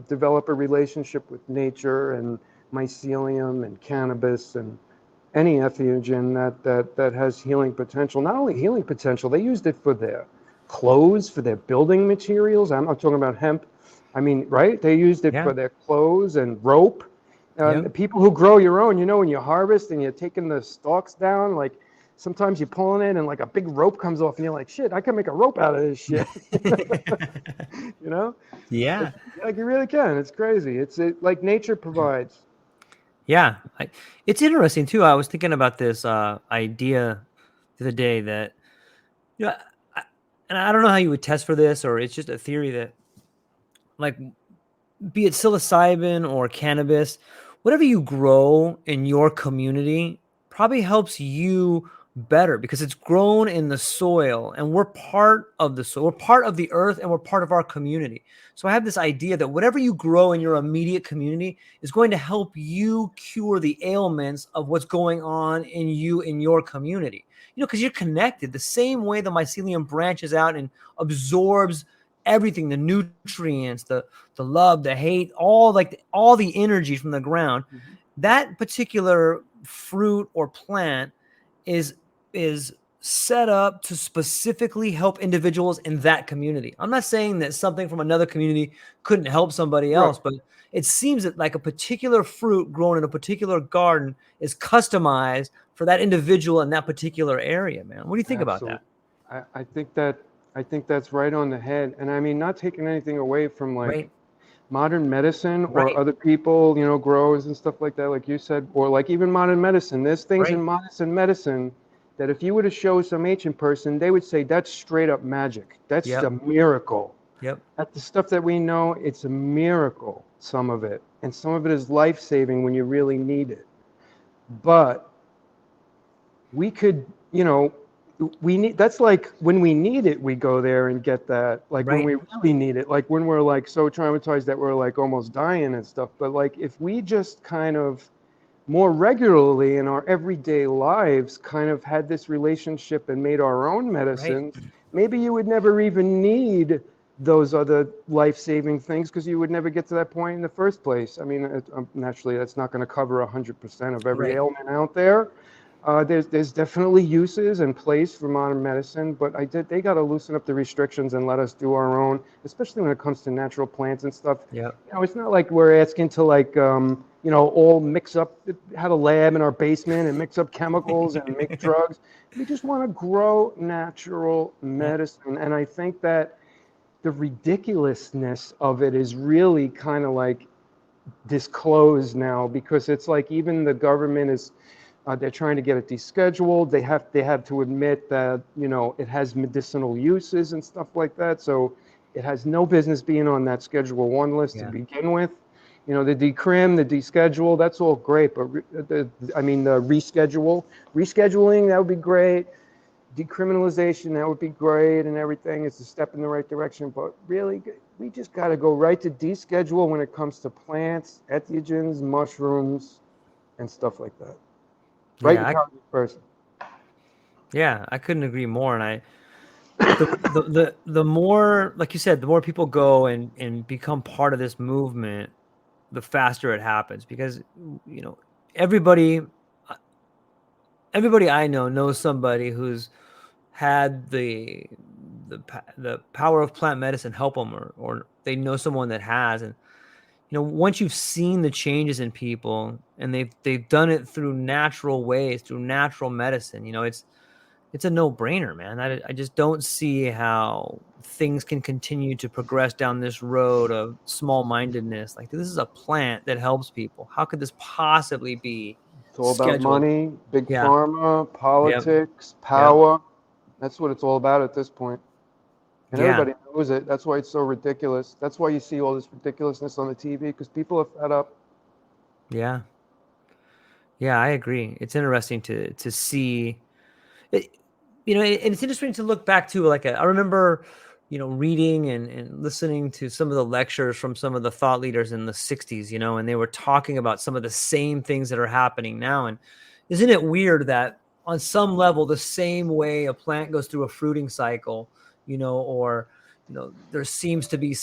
develop a relationship with nature and mycelium and cannabis and any entheogen that has healing potential. Not only healing potential, they used it for their clothes, for their building materials. I'm not talking about hemp. I mean, right? They used it Yeah. for their clothes and rope. Yep. People who grow your own, when you harvest and you're taking the stalks down, like sometimes you're pulling it and like a big rope comes off and you're like, shit, I can make a rope out of this shit. you know? Yeah. Like you really can. It's crazy. Like nature provides. Yeah. It's interesting too. I was thinking about this idea the other day that, you know, I, and I don't know how you would test for this, or it's just a theory that, like, be it psilocybin or cannabis, whatever you grow in your community probably helps you better because it's grown in the soil and we're part of the soil. We're part of the earth and we're part of our community. So I have this idea that whatever you grow in your immediate community is going to help you cure the ailments of what's going on in your community. Because you're connected the same way the mycelium branches out and absorbs everything, the nutrients, the love, the hate, all the energy from the ground. Mhm. That particular fruit or plant is is set up to specifically help individuals in that community. I'm not saying that something from another community couldn't help somebody Right. else, but it seems that like a particular fruit grown in a particular garden is customized for that individual in that particular area, man. What do you think about that? Absolutely. I think that's right on the head. And I mean, not taking anything away from like Right? modern medicine or Right. other people, growers and stuff like that, like you said, or like even modern medicine. There's things in Right. modern medicine that if you were to show some ancient person, they would say that's straight up magic. That's a Yep. miracle. Yep. That the stuff that we know, it's a miracle, some of it. And some of it is life-saving when you really need it. But we could, we need, that's like when we need it, we go there and get that. Like when Right. we really need it, like when we're like so traumatized that we're like almost dying and stuff. But like if we just kind of more regularly in our everyday lives kind of had this relationship and made our own Right. medicines, maybe you would never even need those other life-saving things, because you would never get to that point in the first place. I mean, naturally, that's not going to cover 100% of every Right. ailment out there. There's definitely uses and place for modern medicine, but they got to loosen up the restrictions and let us do our own, especially when it comes to natural plants and stuff. Yep. You know, it's not like we're asking to like you know, all mix up, have a lab in our basement and mix up chemicals and make drugs. We just want to grow natural Yep. medicine, and I think that the ridiculousness of it is really kind of like disclosed now, because it's like even the government is they're trying to get it descheduled. They have to admit that, you know, it has medicinal uses and stuff like that. So it has no business being on that Schedule 1 list to Yeah. begin with. You know, the decrim, the deschedule, that's all great, but I mean the rescheduling, that would be great. Decriminalization, that would be great, and everything. It's a step in the right direction, but really, we just got to go right to deschedule when it comes to plants, entheogens, mushrooms, and stuff like that. Right Yeah. intelligent person. Yeah. I couldn't agree more. And the more, like you said, the more people go and become part of this movement, the faster it happens, because you know everybody uh, everybody I know knows somebody who's had the power of plant medicine help them, or they know someone that has. And you know, once you've seen the changes in people and they've done it through natural ways, through natural medicine, you know, it's a no-brainer, man. I just don't see how things can continue to progress down this road of small-mindedness. Like, this is a plant that helps people. How could this possibly be It's all about scheduled? money, big Yeah. pharma, Yep. politics, Yep. power. That's what it's all about at this point. And Yeah. everybody knows it. That's why it's so ridiculous. That's why you see all this ridiculousness on the TV, because people are fed up. Yeah. Yeah, I agree. It's interesting to see it, you know, and it's interesting to look back to, like, I remember, you know, reading and listening to some of the lectures from some of the thought leaders in the 60s, you know, and they were talking about some of the same things that are happening now. And isn't it weird that on some level, the same way a plant goes through a fruiting cycle, you know, or, you know, there seems to be,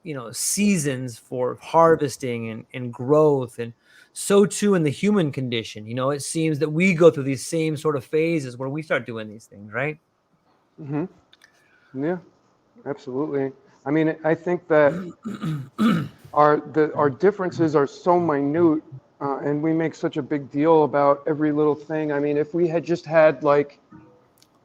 you know, seasons for harvesting and growth, and so too in the human condition. You know, it seems that we go through these same sort of phases where we start doing these things, right? Hmm. Yeah, absolutely. I mean, I think that our differences are so minute, and we make such a big deal about every little thing. I mean, if we had just had like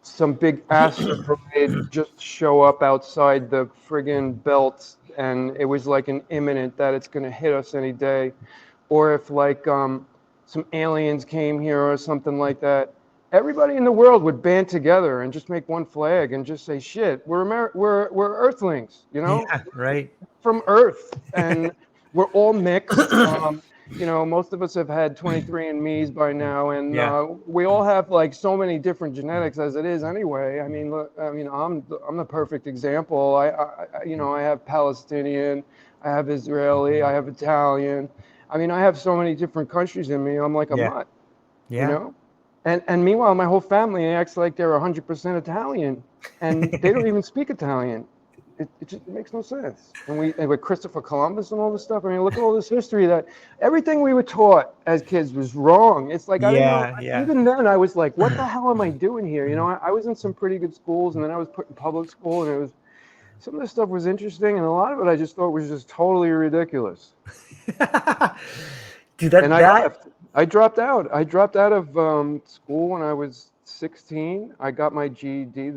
some big asteroid just show up outside the friggin' belt, and it was like an imminent that it's going to hit us any day, or if like some aliens came here or something like that, everybody in the world would band together and just make one flag and just say, "Shit, we're Earthlings," you know, Yeah, right. from Earth, and we're all mixed. You know, most of us have had 23andMe's by now, and Yeah. we all have like so many different genetics as it is anyway. I mean, look, I mean, I'm the perfect example. You know, I have Palestinian, I have Israeli, I have Italian. I mean, I have so many different countries in me. I'm like a Yeah. mutt, you Yeah. know. And meanwhile, my whole family acts like they're 100% Italian, and they don't even speak Italian. It makes no sense. And with Christopher Columbus and all this stuff, I mean, look at all this history that everything we were taught as kids was wrong. It's like, I didn't know, Yeah. Yeah. even then I was like, what the hell am I doing here? You know, I was in some pretty good schools, and then I was put in public school, and it was, some of this stuff was interesting, and a lot of it I just thought was just totally ridiculous. Dude, And I that left. I dropped out. I dropped out of school when I was 16. I got my GED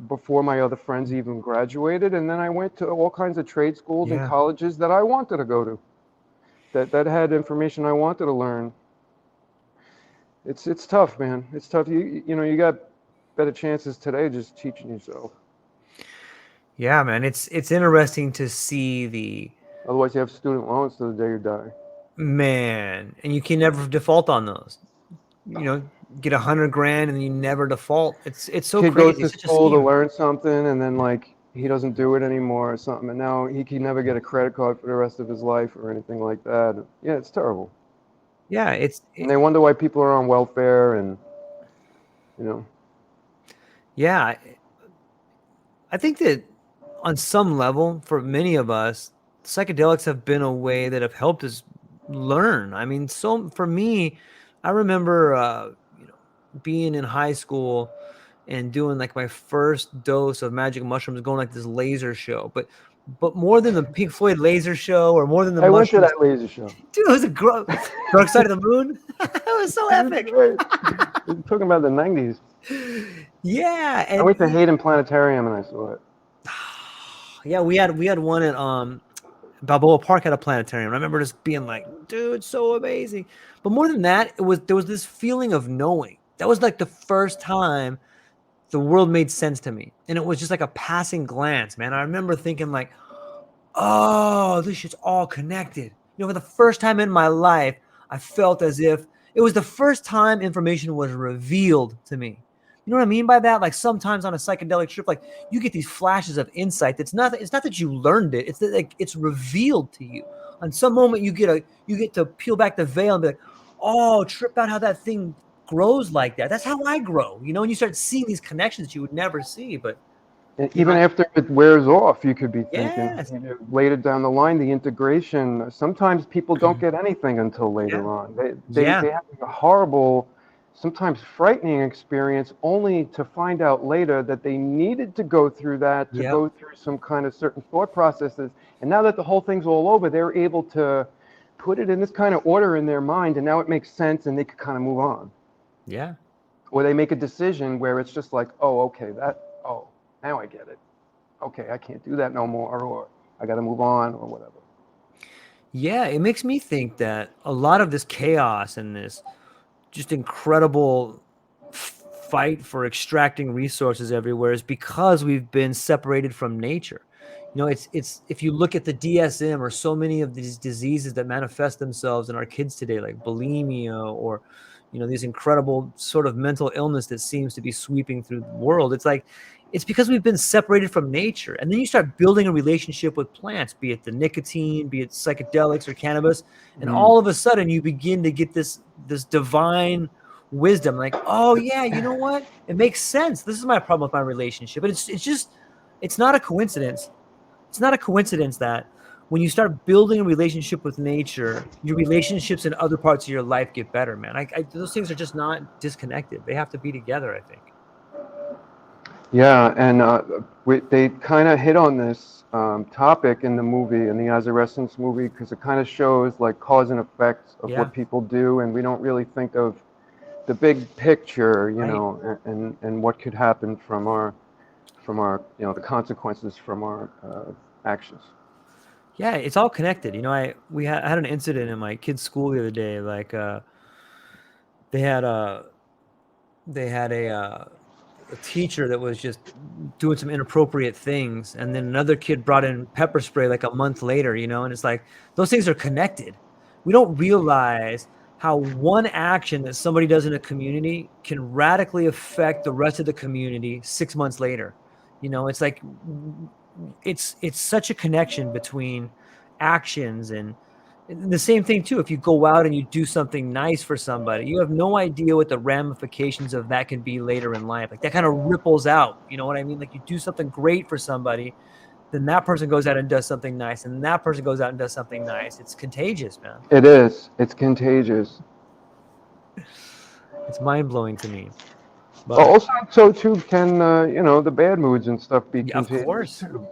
before my other friends even graduated, and then I went to all kinds of trade schools and yeah. colleges that I wanted to go to, that had information I wanted to learn. It's tough, man. It's tough. You know, you got better chances today just teaching yourself. Yeah, man. It's interesting to see the Otherwise, you have student loans to the day you die. man, and you can never default on those. You know, get 100 grand and you never default. It's so Kid goes crazy. to It's such a school to scheme. learn something, and then like he doesn't do it anymore or something, and now he can never get a credit card for the rest of his life or anything like that. Yeah, it's terrible. Yeah, And they wonder why people are on welfare, and you know. yeah. I think that on some level, for many of us, psychedelics have been a way that have helped us learn. I mean, so for me, I remember, being in high school and doing like my first dose of magic mushrooms, going like this laser show. But more than the Pink Floyd laser show or more than the I went to mushrooms, that laser show. dude, it was a Dark Side of the Moon. It was so It was epic. great. We're talking about the 90s. Yeah, I and went to Hayden Planetarium and I saw it. yeah, we had one at Balboa Park, had a planetarium. I remember just being like, dude, so amazing. But more than that, there was this feeling of knowing. That was like the first time the world made sense to me. And it was just like a passing glance, man. I remember thinking like, oh, this shit's all connected. For the first time in my life, I felt as if it was the first time information was revealed to me. You know what I mean by that? Like sometimes on a psychedelic trip, like you get these flashes of insight. It's not that you learned it. It's that like it's revealed to you. On some moment you get to peel back the veil and be like, oh, trip out how that thing grows like that. That's how I grow, and you start seeing these connections that you would never see. But And you know, even I, after it wears off, you could be thinking, yes. later down the line, the integration. Sometimes people don't get anything until Yeah. later on. Yeah. They have a horrible, sometimes frightening experience only to find out later that they needed to go through that, to Yep. go through some kind of certain thought processes. And now that the whole thing's all over, they're able to put it in this kind of order in their mind, and now it makes sense and they could kind of move on. Yeah. Or they make a decision where it's just like, oh, okay, oh, now I get it. Okay, I can't do that no more, or I got to move on, or whatever. Yeah, it makes me think that a lot of this chaos and this just incredible fight for extracting resources everywhere is because we've been separated from nature. It's if you look at the DSM or so many of these diseases that manifest themselves in our kids today, like bulimia or these incredible sort of mental illness that seems to be sweeping through the world. It's because we've been separated from nature. And then you start building a relationship with plants, be it the nicotine, be it psychedelics or cannabis, and Mm. all of a sudden you begin to get this divine wisdom, like, oh yeah, you know what, it makes sense. This is my problem with my relationship. And it's not a coincidence. It's not a coincidence that when you start building a relationship with nature, your relationships in other parts of your life get better, man. Those things are just not disconnected. They have to be together, I think. Yeah, and they kind of hit on this topic in the movie, in the Azarescence movie, because it kind of shows like cause and effect of Yeah. what people do, and we don't really think of the big picture, Right. and what could happen from our the consequences from our actions. Yeah, it's all connected. I had an incident in my kid's school the other day. Like, they had a they had a teacher that was just doing some inappropriate things, and then another kid brought in pepper spray like a month later. And it's like those things are connected. We don't realize how one action that somebody does in a community can radically affect the rest of the community 6 months later. It's like it's such a connection between actions. And the same thing too, if you go out and you do something nice for somebody, you have no idea what the ramifications of that can be later in life. Like that kind of ripples out, you know what I mean? Like you do something great for somebody, then that person goes out and does something nice, and that person goes out and does something nice. It's contagious, man. It is. It's contagious. It's mind-blowing to me. But Also, so too can the bad moods and stuff be yeah, of contagious course. too.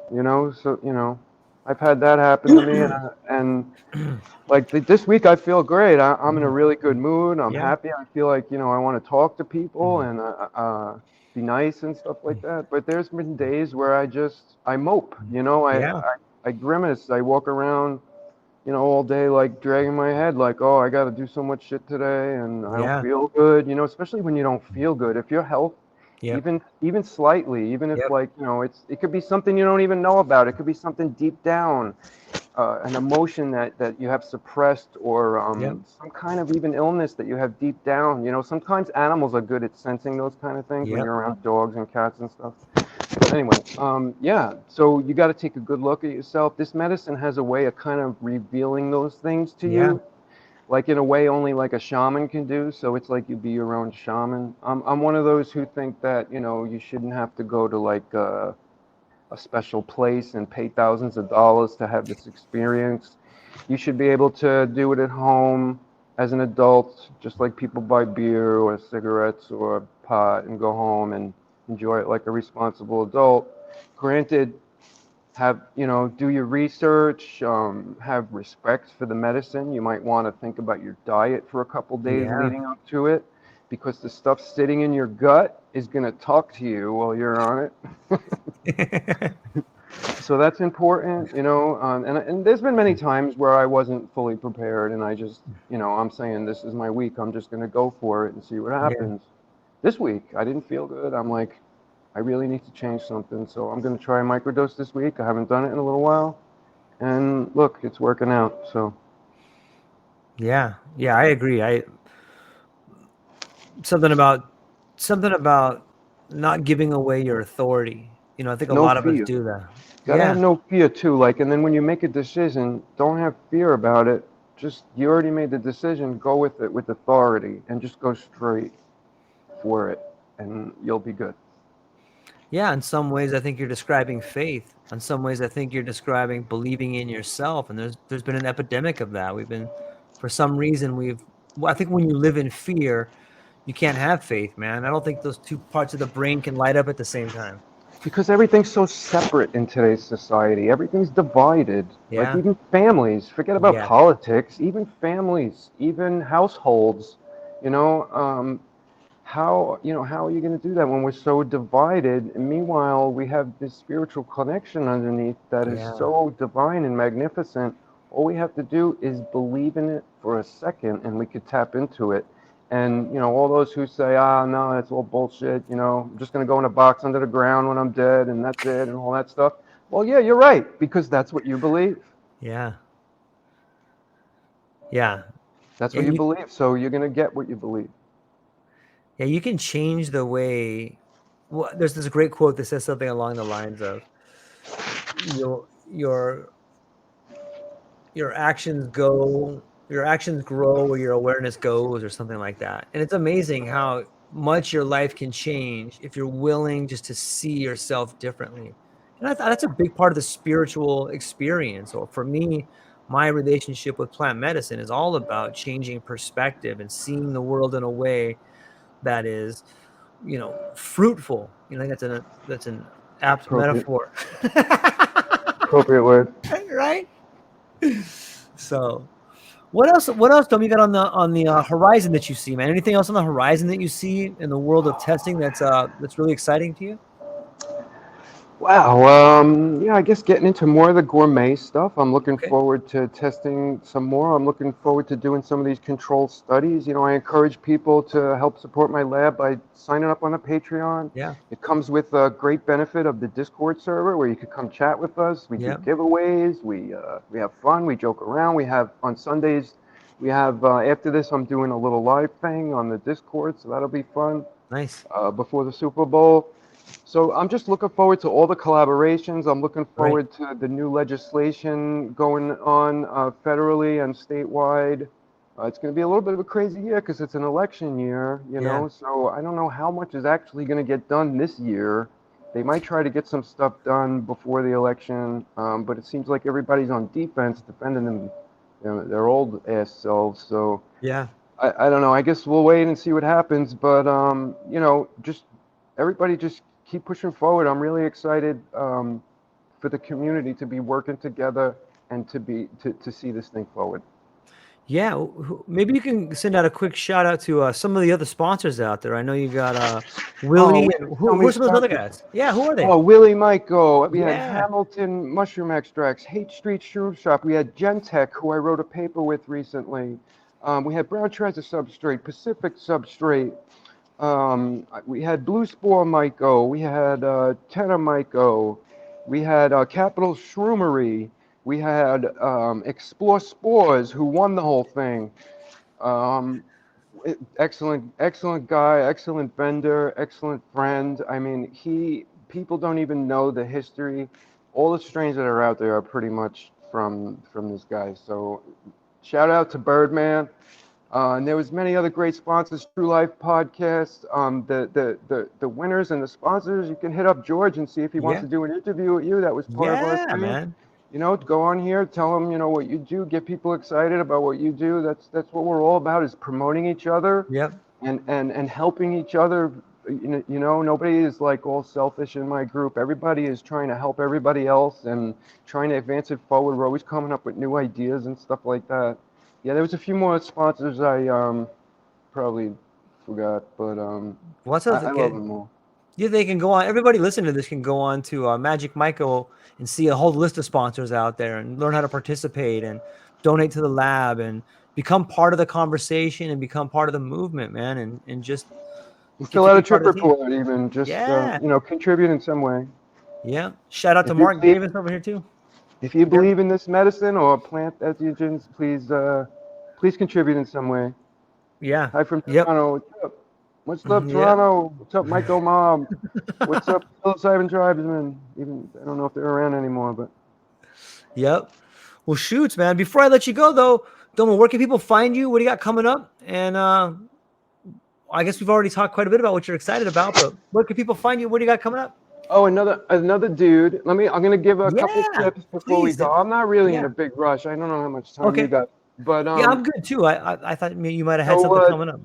So I've had that happen to me, and like this week I feel great. I'm in a really good mood. I'm Yeah. happy. I feel like I want to talk to people and be nice and stuff like that. But there's been days where I mope. Yeah. I grimace. I walk around all day like dragging my head like, oh, I got to do so much shit today and I don't Yeah. feel good, especially when you don't feel good. If your health, Yep. even slightly, even if Yep. like, it could be something you don't even know about. It could be something deep down, an emotion that you have suppressed or Yep. some kind of even illness that you have deep down. Sometimes animals are good at sensing those kind of things when Yep. you're around dogs and cats and stuff. But anyway, yeah, so you got to take a good look at yourself. This medicine has a way of kind of revealing those things to Yeah. you, like in a way only like a shaman can do. So it's like you be your own shaman. I'm one of those who think that, you shouldn't have to go to like a special place and pay thousands of dollars to have this experience. You should be able to do it at home as an adult, just like people buy beer or cigarettes or pot and go home and enjoy it like a responsible adult. Granted, do your research, have respect for the medicine. You might want to think about your diet for a couple days Yeah. leading up to it, because the stuff sitting in your gut is going to talk to you while you're on it. So that's important, and there's been many times where I wasn't fully prepared, and I just, I'm saying this is my week. I'm just going to go for it and see what Yeah. happens. This week, I didn't feel good. I'm like, I really need to change something. So I'm going to try a microdose this week. I haven't done it in a little while. And look, it's working out. So Yeah. Yeah, I agree. Something about something about not giving away your authority. I think a no lot of us fear. do that. Gotta have Yeah. no fear too. Like, and then when you make a decision, don't have fear about it. Just, you already made the decision. Go with it with authority and just go straight for it, and you'll be good. Yeah, in some ways I think you're describing faith. In some ways I think you're describing believing in yourself, and there's been an epidemic of that. For some reason I think when you live in fear, you can't have faith, man. I don't think those two parts of the brain can light up at the same time. Because everything's so separate in today's society. Everything's divided. Like, Yeah. even families, forget about Yeah. politics, even families, even households, you know, how are you going to do that when we're so divided? And meanwhile, we have this spiritual connection underneath that is Yeah. so divine and magnificent. All we have to do is believe in it for a second, and we could tap into it. And all those who say, no, it's all bullshit, I'm just going to go in a box under the ground when I'm dead and that's it and all that stuff. Well, yeah, you're right, because that's what you believe. Yeah. Yeah. That's what And you believe, so you're going to get what you believe. you can change the way. Well, there's this great quote that says something along the lines of your your your actions grow where your awareness goes, or something like that. And it's amazing how much your life can change if you're willing just to see yourself differently. And I thought that's a big part of the spiritual experience. Or for me, my relationship with plant medicine is all about changing perspective and seeing the world in a way that is, fruitful. I think that's an apt Appropriate, metaphor. appropriate word. Right? So what else, Dom, you got on the horizon that you see, man? Anything else on the horizon that you see in the world of testing that's really exciting to you? Wow. Yeah, I guess getting into more of the gourmet stuff. I'm looking Okay. forward to testing some more. I'm looking forward to doing some of these controlled studies. I encourage people to help support my lab by signing up on a Patreon. Yeah. It comes with a great benefit of the Discord server where you could come chat with us. We do Yeah. giveaways. We have fun. We joke around. We have on Sundays. We have after this, I'm doing a little live thing on the Discord, so that'll be fun Nice. before the Super Bowl. So I'm just looking forward to all the collaborations. I'm looking Right. forward to the new legislation going on federally and statewide. It's going to be a little bit of a crazy year because it's an election year, Yeah. so I don't know how much is actually going to get done this year. They might try to get some stuff done before the election, but it seems like everybody's on defense defending them, their old ass selves. So Yeah. I don't know. I guess we'll wait and see what happens. But just everybody just keep pushing forward. I'm really excited for the community to be working together and to see this thing forward. Yeah. Maybe you can send out a quick shout out to some of the other sponsors out there. I know you got Oh, Willie, we and have so who many are some of those other sponsors. guys? Yeah, who are they? Oh, Willie Myco. We had Yeah. Hamilton Mushroom Extracts, Hate Street Shroom Shop. We had Gentech, who I wrote a paper with recently. We had Brown Treasure Substrate, Pacific Substrate. We had Blue Spore Myco, we had Tenor Myco, we had Capital Shroomery, we had Explore Spores, who won the whole thing. Um, excellent guy, excellent vendor, excellent friend. I mean, people don't even know the history. All the strains that are out there are pretty much from this guy. So shout out to Birdman. And there was many other great sponsors, True Life Podcast. The winners and the sponsors, you can hit up George and see if he wants Yeah. to do an interview with you. That was part of our Yeah, thing. man. You know, go on here, tell them, you know, what you do, get people excited about what you do. That's what we're all about, is promoting each other Yep. and helping each other. You know, nobody is like all selfish in my group. Everybody is trying to help everybody else and trying to advance it forward. We're always coming up with new ideas and stuff like that. Yeah, there was a few more sponsors I probably forgot, but What's else? I love Okay. them all. Yeah, they can go on. Everybody listening to this can go on to Magic Myco and see a whole list of sponsors out there and learn how to participate and donate to the lab and become part of the conversation and become part of the movement, man, and just get Fill to out a be part trip of the team. report, even just Yeah. you know, contribute in some way. Yeah. Shout out to If you Mark believe Davis over here too. if you There. believe in this medicine or plant adhesions, please contribute in some way. Yeah. Hi from Yep. Toronto. What's up? What's up, Yep. Toronto? What's up, Michael Mom? What's up, psilocybin tribesmen? Even I don't know if they're around anymore, but Yep. Well, shoots, man. Before I let you go, though, Doma, where can people find you? What do you got coming up? And I guess we've already talked quite a bit about what you're excited about, but where can people find you? What do you got coming up? oh, another dude. I'm gonna give a couple Yeah, tips before we please, go. dude. I'm not really in Yeah. a big rush. I don't know how much time you Okay. got, but Yeah, I'm good too. I thought you might have had so something uh, coming up.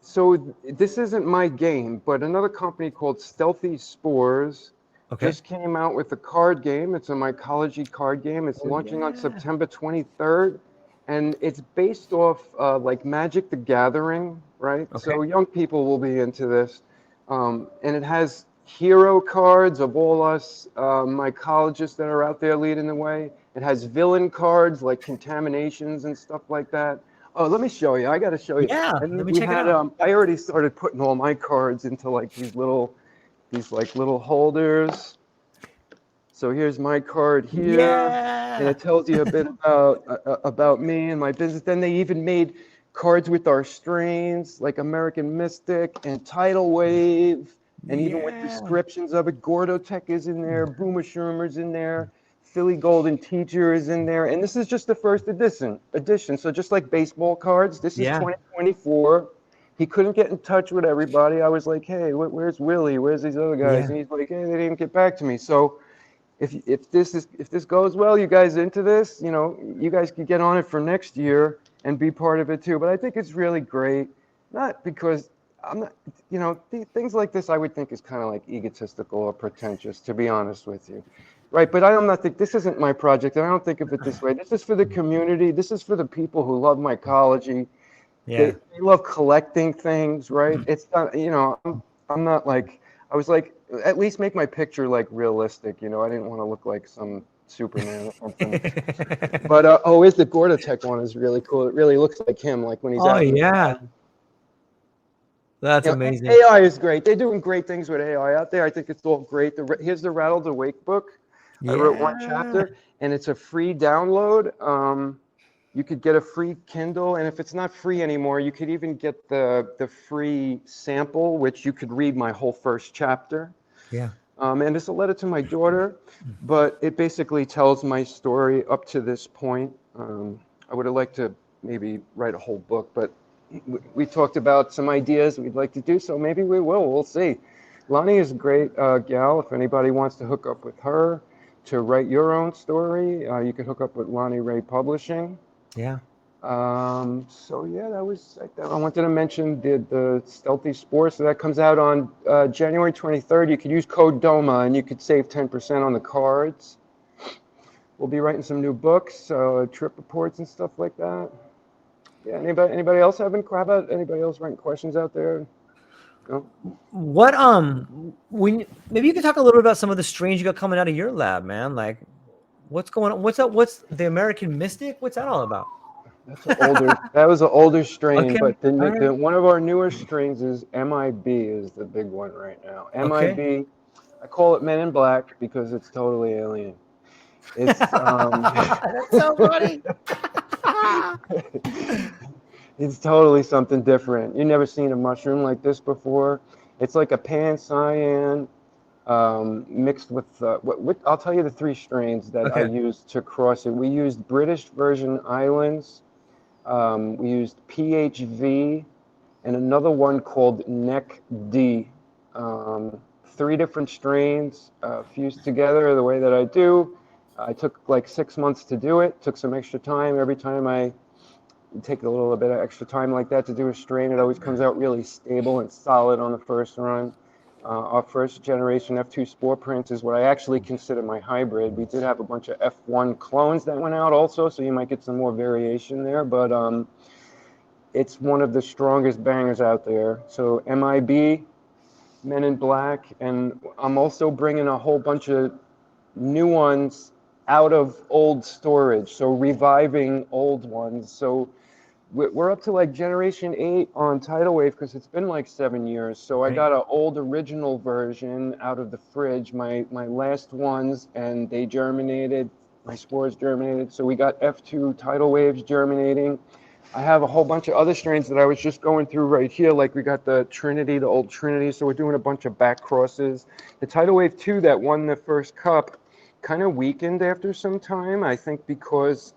so this isn't my game, but another company called Stealthy Spores Okay. just came out with a card game. It's a mycology card game. It's Oh launching on yeah. September 23rd, and it's based off like Magic the Gathering, right? Okay. So young people will be into this, and it has hero cards of all us mycologists that are out there leading the way. It has villain cards like contaminations and stuff like that. Oh, let me show you. I got to show you. Yeah. And Let me we check it had out. I already started putting all my cards into like these like little holders. So here's my card here, and Yeah. it tells you a bit about me and my business. Then they even made cards with our strains, like American Mystic and TidalWave, and even with Yeah. descriptions of it. Gordotech is in there, Boomer Shermer's in there, Philly Golden Teacher is in there, and this is just the first edition. So just like baseball cards, this is Yeah. 2024. He couldn't get in touch with everybody. I was like, hey, where's Willie? Where's these other guys? Yeah. And he's like, hey, they didn't get back to me. So if this goes well, you guys into this, you know, you guys could get on it for next year and be part of it too. But I think it's really great, not because I'm not, you know, things like this I would think is kind of like egotistical or pretentious, to be honest with you. Right, but I'm not think this isn't my project, and I don't think of it this way. This is for the community. This is for the people who love mycology. Yeah. They love collecting things, right? It's not, you know, I'm not like, I was like, at least make my picture like realistic, you know. I didn't want to look like some Superman or something. But oh, is the Gordotech one is really cool. It really looks like him, like when he's Oh out in the yeah. sun. That's You know, amazing. AI is great. They're doing great things with AI out there. I think it's all great. Here's the Rattled Awake book. I wrote one Yeah. chapter, and it's a free download. You could get a free Kindle, and if it's not free anymore, you could even get the free sample, which you could read my whole first chapter. Yeah. And it's a letter to my daughter, but it basically tells my story up to this point. I would have liked to maybe write a whole book, but we talked about some ideas we'd like to do, so maybe we will. We'll see. Lonnie is a great gal. If anybody wants to hook up with her to write your own story, you can hook up with Lonnie Ray Publishing. Yeah. So yeah, that was, I wanted to mention the Stealthy Spore. So that comes out on January 23rd. You could use code DOMA and you could save 10% on the cards. We'll be writing some new books, trip reports and stuff like that. Yeah, anybody else how about anybody else writing questions out there? No? What when maybe you could talk a little bit about some of the strains you got coming out of your lab, man. Like what's going on? What's up? What's the American Mystic? What's that all about? That was an older strain, Okay. but All right. one of our newer strains is MIB is the big one right now. Okay. MIB, I call it Men in Black because it's totally alien. It's That's so funny. it's totally something different. You've never seen a mushroom like this before. It's like a pan-cyan mixed with I'll tell you the three strains that I Okay. used to cross it. We used British Virgin Islands, We used PHV and another one called Neck D. Three different strains fused together the way that I do. I took like 6 months to do it. Took some extra time. Every time I take a little bit of extra time like that to do a strain, it always comes out really stable and solid on the first run. Our first generation F2 spore print is what I actually consider my hybrid. We did have a bunch of F1 clones that went out also, so you might get some more variation there, but it's one of the strongest bangers out there. So MIB, Men in Black, and I'm also bringing a whole bunch of new ones out of old storage, so reviving old ones. So we're up to like generation 8 on TidalWave because it's been like 7 years. So I got an old original version out of the fridge, my last ones, and they germinated. My spores germinated. So we got F2 tidal waves germinating. I have a whole bunch of other strains that I was just going through right here. Like we got the Trinity, the old Trinity. So we're doing a bunch of back crosses. The TidalWave 2 that won the first cup kind of weakened after some time, I think because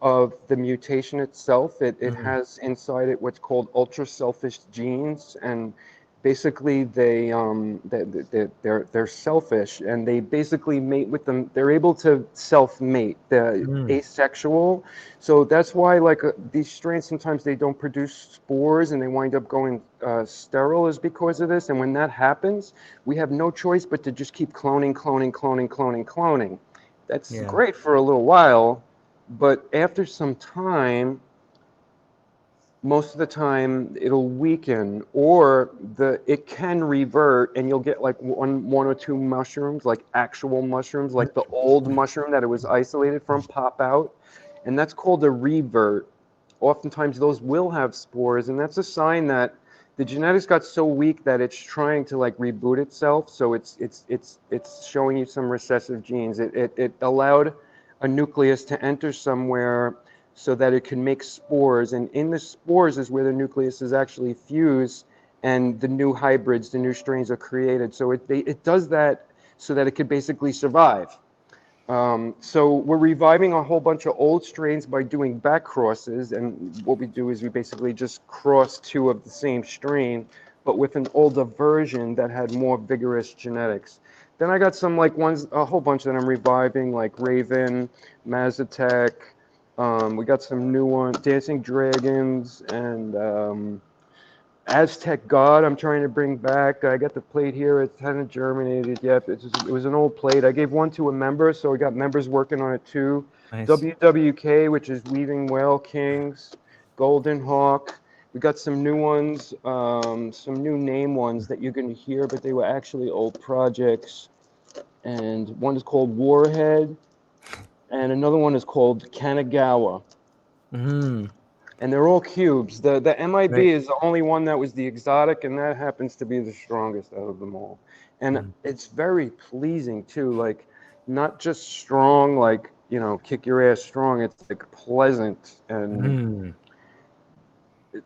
of the mutation itself. It has inside it what's called ultra selfish genes, and basically they're selfish, and they basically mate with them. They're able to self-mate. They're asexual, so that's why like these strains sometimes they don't produce spores and they wind up going sterile is because of this. And when that happens, we have no choice but to just keep cloning. That's great for a little while, but after some time, most of the time it'll weaken, or it can revert, and you'll get like one or two mushrooms, like actual mushrooms, like the old mushroom that it was isolated from, pop out, and that's called a revert. Oftentimes those will have spores, and that's a sign that the genetics got so weak that it's trying to like reboot itself. So it's showing you some recessive genes. It allowed a nucleus to enter somewhere so that it can make spores, and in the spores is where the nucleus is actually fused and the new hybrids, the new strains are created. So it does that so that it could basically survive. So we're reviving a whole bunch of old strains by doing back crosses, and what we do is we basically just cross two of the same strain, but with an older version that had more vigorous genetics. Then I got some like ones, a whole bunch that I'm reviving, like Raven, Mazatec. We got some new ones, Dancing Dragons, and Aztec God I'm trying to bring back. I got the plate here. It hasn't germinated yet. It was an old plate. I gave one to a member, so we got members working on it too. Nice. WWK, which is Weaving Whale Kings, Golden Hawk. We got some new ones, some new name ones that you're going to hear, but they were actually old projects. And one is called Warhead, and another one is called Kanagawa. And they're all cubes. The MIB is the only one that was the exotic, and that happens to be the strongest out of them all. And it's very pleasing too, like not just strong, like, you know, kick your ass strong. It's like pleasant, and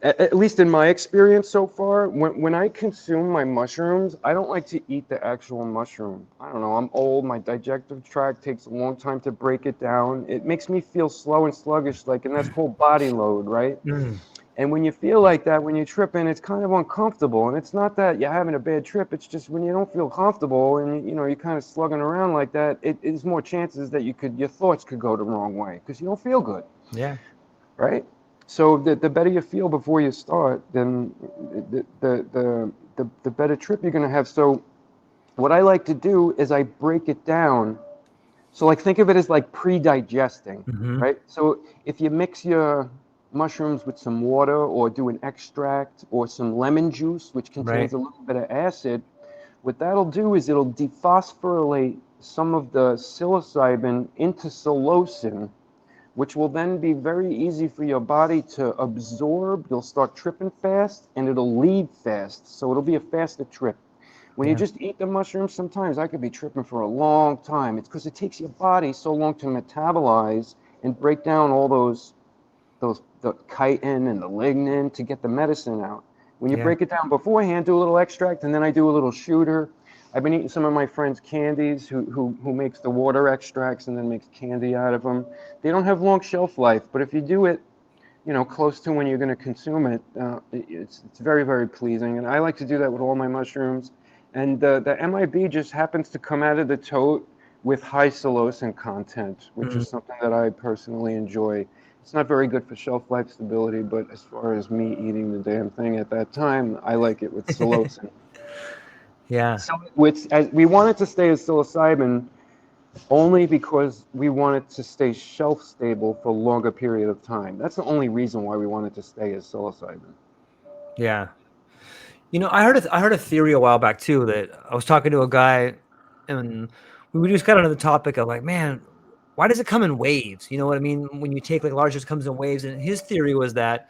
at least in my experience so far, when I consume my mushrooms, I don't like to eat the actual mushroom. I don't know, I'm old, my digestive tract takes a long time to break it down. It makes me feel slow and sluggish, like, and that's called body load, right? And when you feel like that, when you're tripping, it's kind of uncomfortable. And it's not that you're having a bad trip, it's just when you don't feel comfortable and, you know, you're kind of slugging around like that, it is more chances that your thoughts could go the wrong way because you don't feel good. Yeah. Right? So the better you feel before you start, then the better trip you're going to have. So what I like to do is I break it down. So like think of it as like pre-digesting, right? So if you mix your mushrooms with some water or do an extract or some lemon juice, which contains a little bit of acid, what that'll do is it'll dephosphorylate some of the psilocybin into psilocin, which will then be very easy for your body to absorb. You'll start tripping fast, and it'll leave fast. So it'll be a faster trip. When you just eat the mushrooms, sometimes I could be tripping for a long time. It's because it takes your body so long to metabolize and break down all the chitin and the lignin to get the medicine out. When you break it down beforehand, do a little extract, and then I do a little shooter. I've been eating some of my friends' candies who makes the water extracts and then makes candy out of them. They don't have long shelf life, but if you do it close to when you're going to consume it, it's very, very pleasing. And I like to do that with all my mushrooms. And the MIB just happens to come out of the tote with high psilocin content, which is something that I personally enjoy. It's not very good for shelf life stability, but as far as me eating the damn thing at that time, I like it with psilocin. Yeah. So, as we want it to stay as psilocybin only because we want it to stay shelf stable for a longer period of time. That's the only reason why we want it to stay as psilocybin. Yeah. I heard a theory a while back too, that I was talking to a guy, and we just got onto the topic of like, man, why does it come in waves? You know what I mean? When you take like large doses, it comes in waves. And his theory was that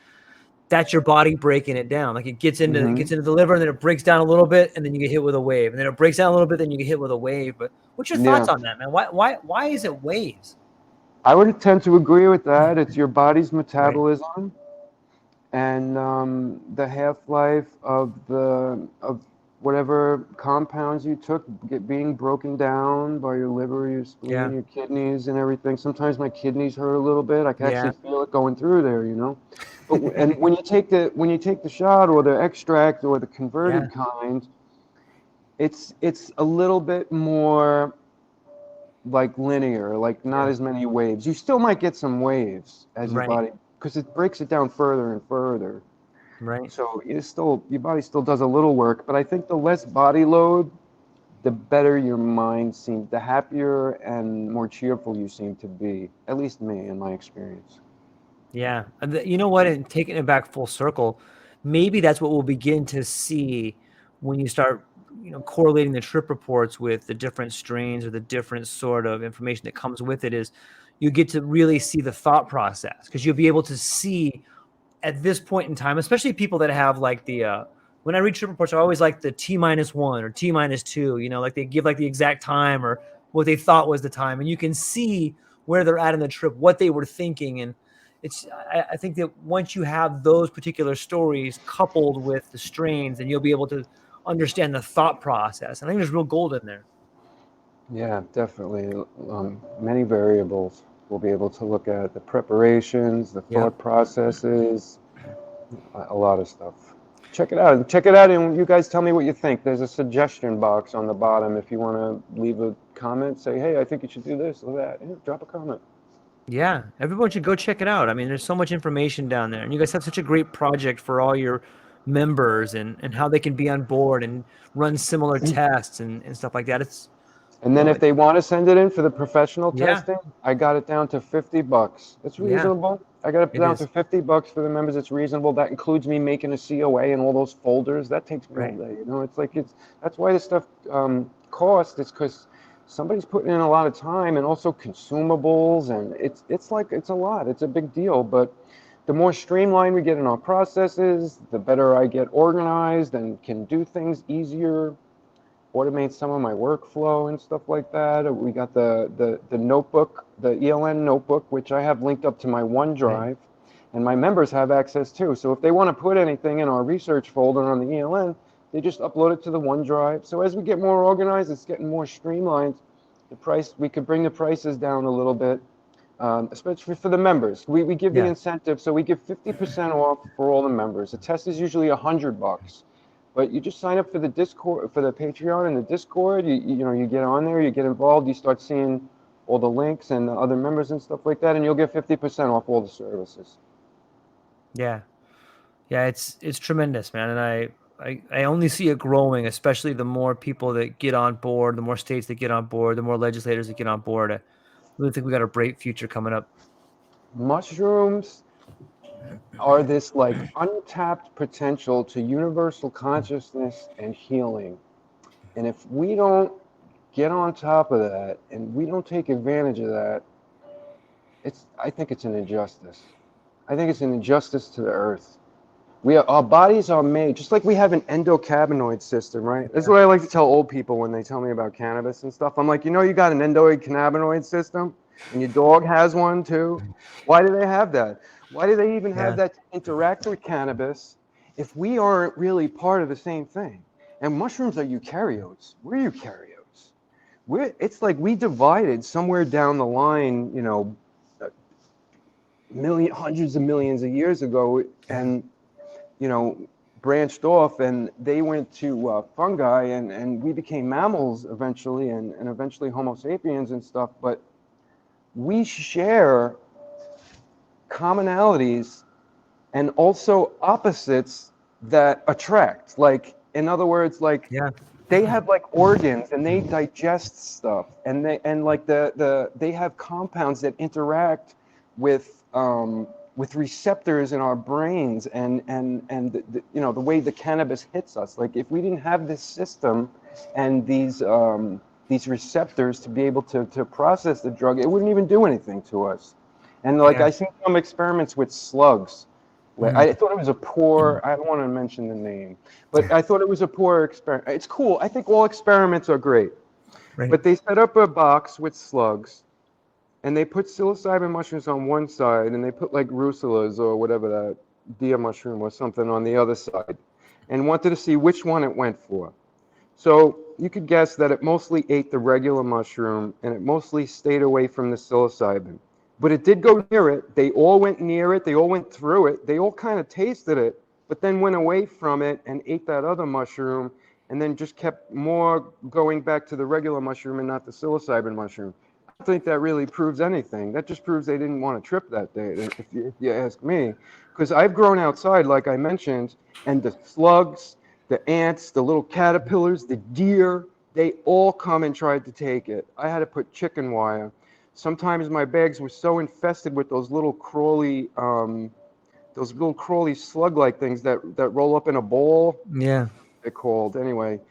that's your body breaking it down. Like it gets into the liver, and then it breaks down a little bit, and then you get hit with a wave. And then it breaks down a little bit, then you get hit with a wave. But what's your thoughts Yeah, on that, man? Why is it waves? I would tend to agree with that. It's your body's Right. metabolism and the half-life of whatever compounds you took being broken down by your liver, your spleen, Yeah. your kidneys, and everything. Sometimes my kidneys hurt a little bit. I can Yeah. actually feel it going through there. But and when you take the shot or the extract or the Yeah. converted kind, it's a little bit more like linear, like not Yeah. as many waves. You still might get some waves as your Right. body, because it breaks it down further and further. Right. So your body still does a little work, but I think the less body load, the better your mind seems, the happier and more cheerful you seem to be. At least me, in my experience. Yeah. And you know what? And taking it back full circle, maybe that's what we'll begin to see when you start, correlating the trip reports with the different strains or the different sort of information that comes with it. Is you get to really see the thought process, because you'll be able to see at this point in time, especially people that have like when I read trip reports, I always like the T-1 or T-2, like they give like the exact time or what they thought was the time. And you can see where they're at in the trip, what they were thinking. And I think that once you have those particular stories coupled with the strains, then you'll be able to understand the thought process. I think there's real gold in there. Yeah, definitely. Many variables we'll be able to look at: the preparations, the Yep. thought processes, a lot of stuff. Check it out. Check it out, and you guys tell me what you think. There's a suggestion box on the bottom if you want to leave a comment. Say, hey, I think you should do this or that. Yeah, drop a comment. Yeah, everyone should go check it out. I mean, there's so much information down there, and you guys have such a great project for all your members, and how they can be on board and run similar tests and stuff like that. It's, And then if they want to send it in for the professional yeah, testing, I got it down to $50. It's yeah, reasonable. I got it it down to is. $50 for the members. It's reasonable. That includes me making a COA and all those folders. That takes me all Right. day. It's like that's why this stuff costs. It's because somebody's putting in a lot of time and also consumables, and it's a lot. It's a big deal. But the more streamlined we get in our processes, the better I get organized and can do things easier, automate some of my workflow and stuff like that. We got the notebook, the ELN notebook, which I have linked up to my Right. OneDrive, and my members have access to. So if they want to put anything in our research folder on the ELN, they just upload it to the OneDrive. So as we get more organized, it's getting more streamlined. We could bring the prices down a little bit, especially for the members. We give the Yeah. incentive, so we give 50% off for all the members. The test is usually $100. But you just sign up for the Discord, for the Patreon and the Discord. You get on there, you get involved, you start seeing all the links and the other members and stuff like that, and you'll get 50% off all the services. Yeah. Yeah. It's tremendous, man. And I only see it growing, especially the more people that get on board, the more states that get on board, the more legislators that get on board. I really think we got a bright future coming up. Mushrooms are this like untapped potential to universal consciousness and healing. And if we don't get on top of that and we don't take advantage of that, I think it's an injustice. I think it's an injustice to the earth. Our bodies are made just like we have an endocannabinoid system, right? This is what I like to tell old people when they tell me about cannabis and stuff. I'm like, you got an endocannabinoid system, and your dog has one too. Why do they have that? Why do they even have Yeah. that to interact with cannabis if we aren't really part of the same thing? And mushrooms are eukaryotes. We're eukaryotes. It's like we divided somewhere down the line, hundreds of millions of years ago, and branched off, and they went to fungi, and we became mammals eventually, and eventually Homo sapiens and stuff. But we share commonalities and also opposites that attract. Like, in other words, like, Yeah. they have like organs and they digest stuff, and they have compounds that interact with receptors in our brains, and the way the cannabis hits us. Like, if we didn't have this system and these receptors to be able to process the drug, it wouldn't even do anything to us. And like, Yeah. I seen some experiments with slugs. Mhm. I thought it was a poor, I don't want to mention the name, but I thought it was a poor experiment. It's cool. I think all experiments are great. Right. But they set up a box with slugs, and they put psilocybin mushrooms on one side, and they put like russulas or whatever, that dia mushroom or something, on the other side, and wanted to see which one it went for. So you could guess that it mostly ate the regular mushroom, and it mostly stayed away from the psilocybin. But it did go near it. They all went near it. They all went through it. They all kind of tasted it, but then went away from it and ate that other mushroom, and then just kept more going back to the regular mushroom and not the psilocybin mushroom. I don't think that really proves anything. That just proves they didn't want to trip that day, if you ask me. Because I've grown outside, like I mentioned, and the slugs, the ants, the little caterpillars, the deer, they all come and tried to take it. I had to put chicken wire. Sometimes my bags were so infested with those little crawly slug-like things that roll up in a ball. Yeah. They're called anyway.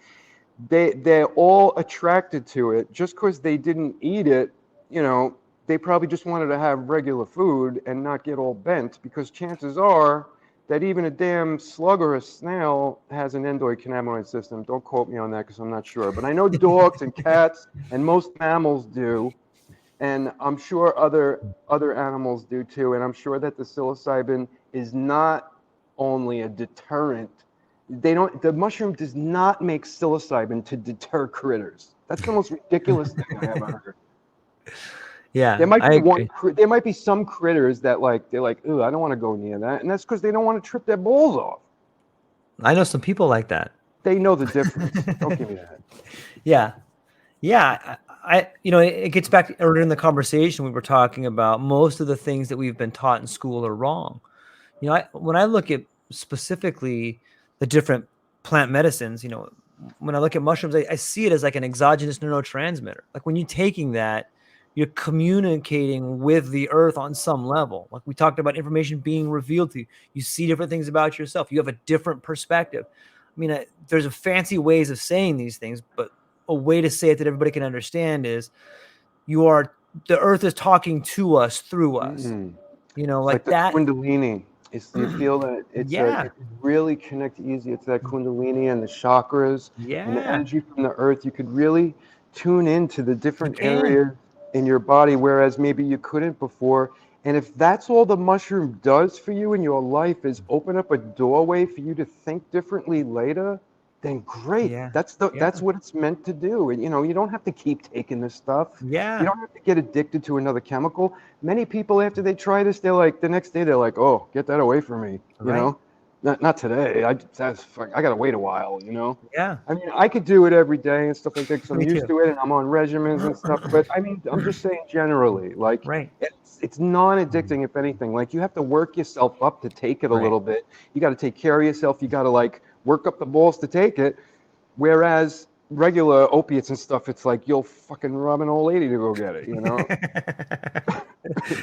They're all attracted to it. Just because they didn't eat it, they probably just wanted to have regular food and not get all bent, because chances are that even a damn slug or a snail has an endocannabinoid system. Don't quote me on that because I'm not sure. But I know dogs and cats and most mammals do. And I'm sure other animals do too. And I'm sure that the psilocybin is not only a deterrent. The mushroom does not make psilocybin to deter critters. That's the most ridiculous thing I ever heard. Yeah. There might I be agree. there might be some critters that they're like, ooh, I don't want to go near that. And that's because they don't want to trip their balls off. I know some people like that. They know the difference. Don't give me that. Yeah. Yeah. It gets back earlier in the conversation, we were talking about most of the things that we've been taught in school are wrong. When I look at specifically the different plant medicines, when I look at mushrooms, I see it as like an exogenous neurotransmitter. Like, when you're taking that, you're communicating with the earth on some level. Like, we talked about information being revealed to you. You see different things about yourself. You have a different perspective. I mean, there's a fancy ways of saying these things, but a way to say it that everybody can understand is the earth is talking to us through us. Mm. It's Like like the that. Kundalini. You feel that Yeah. it can really connect easy. It's that Kundalini and the chakras and the Yeah. energy from the earth. You could really tune into the You different can. areas in your body, whereas maybe you couldn't before. And if that's all the mushroom does for you in your life is open up a doorway for you to think differently later, then great. Yeah. That's what it's meant to do. And you don't have to keep taking this stuff. You Yeah. don't have to get addicted to another chemical. Many people, after they try this, they're like, the next day they're like, oh, get that away from me. Right. Not today. I gotta wait a while. Yeah. I mean, I could do it every day and stuff like that because I'm Me used too. to it and I'm on regimens and stuff. But I mean, I'm just saying generally, like, Right. it's non-addicting, if anything. Like, you have to work yourself up to take it a Right. little bit. You got to take care of yourself. You got to like work up the balls to take it. Whereas regular opiates and stuff, it's like you'll fucking rob an old lady to go get it.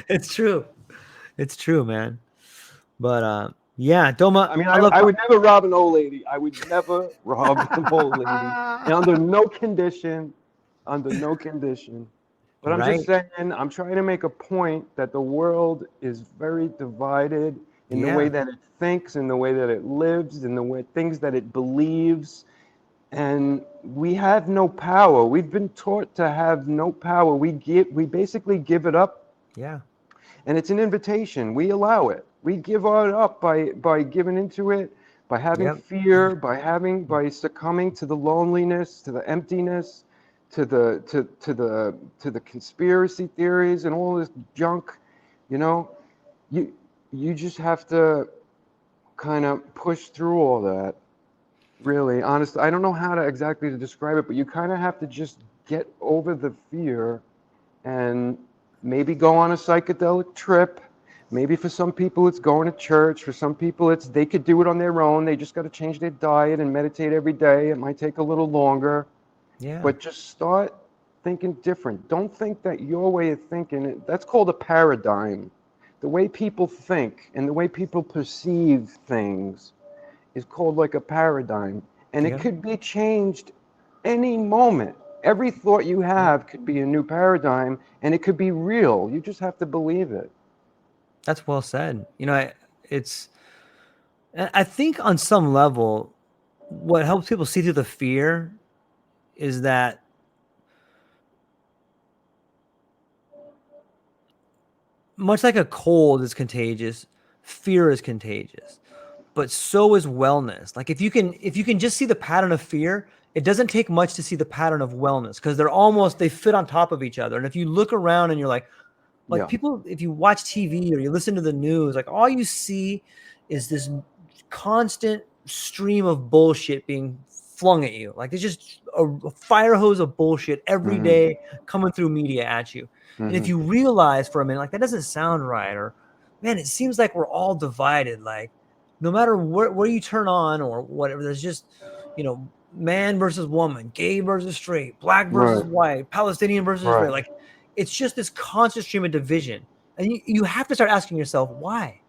It's true. It's true, man. But yeah, Doma, I mean, I love. I would never rob an old lady. I would never rob an old lady. And under no condition, under no condition. But I'm just Right. saying, I'm trying to make a point that the world is very divided in the way Yeah. that it thinks, in the way that it lives, in the way things that it believes. And we have no power. We've been taught to have no power. We basically give it up, Yeah. and it's an invitation. We allow it. We give it up by giving into it, by having Yep. fear, by succumbing to the loneliness, to the emptiness, to the conspiracy theories and all this junk. you just have to kind of push through all that. Really, honestly, I don't know how to exactly to describe it, but you kind of have to just get over the fear and maybe go on a psychedelic trip. Maybe for some people it's going to church. For some people it's they could do it on their own. They just got to change their diet and meditate every day. It might take a little longer, Yeah. but just start thinking different. Don't think that your way of thinking, that's called a paradigm. The way people think and the way people perceive things is called like a paradigm, and it Yeah. could be changed any moment. Every thought you Yeah. have could be a new paradigm, and it could be real. You just have to believe it. That's well said. I think on some level, what helps people see through the fear is that much like a cold is contagious, fear is contagious, but so is wellness. Like if you can just see the pattern of fear, it doesn't take much to see the pattern of wellness because they fit on top of each other. And if you look around and you're like Yeah. people, if you watch TV or you listen to the news, like all you see is this constant stream of bullshit being flung at you. Like there's just a fire hose of bullshit every Hmm. day coming through media at you. And if Hmm. you realize for a minute, like that doesn't sound right, or man, it seems like we're all divided. Like no matter where you turn on or whatever, there's just, man versus woman, gay versus straight, black versus Right. white, Palestinian versus Israel. Right. Like it's just this constant stream of division. And you have to start asking yourself, why?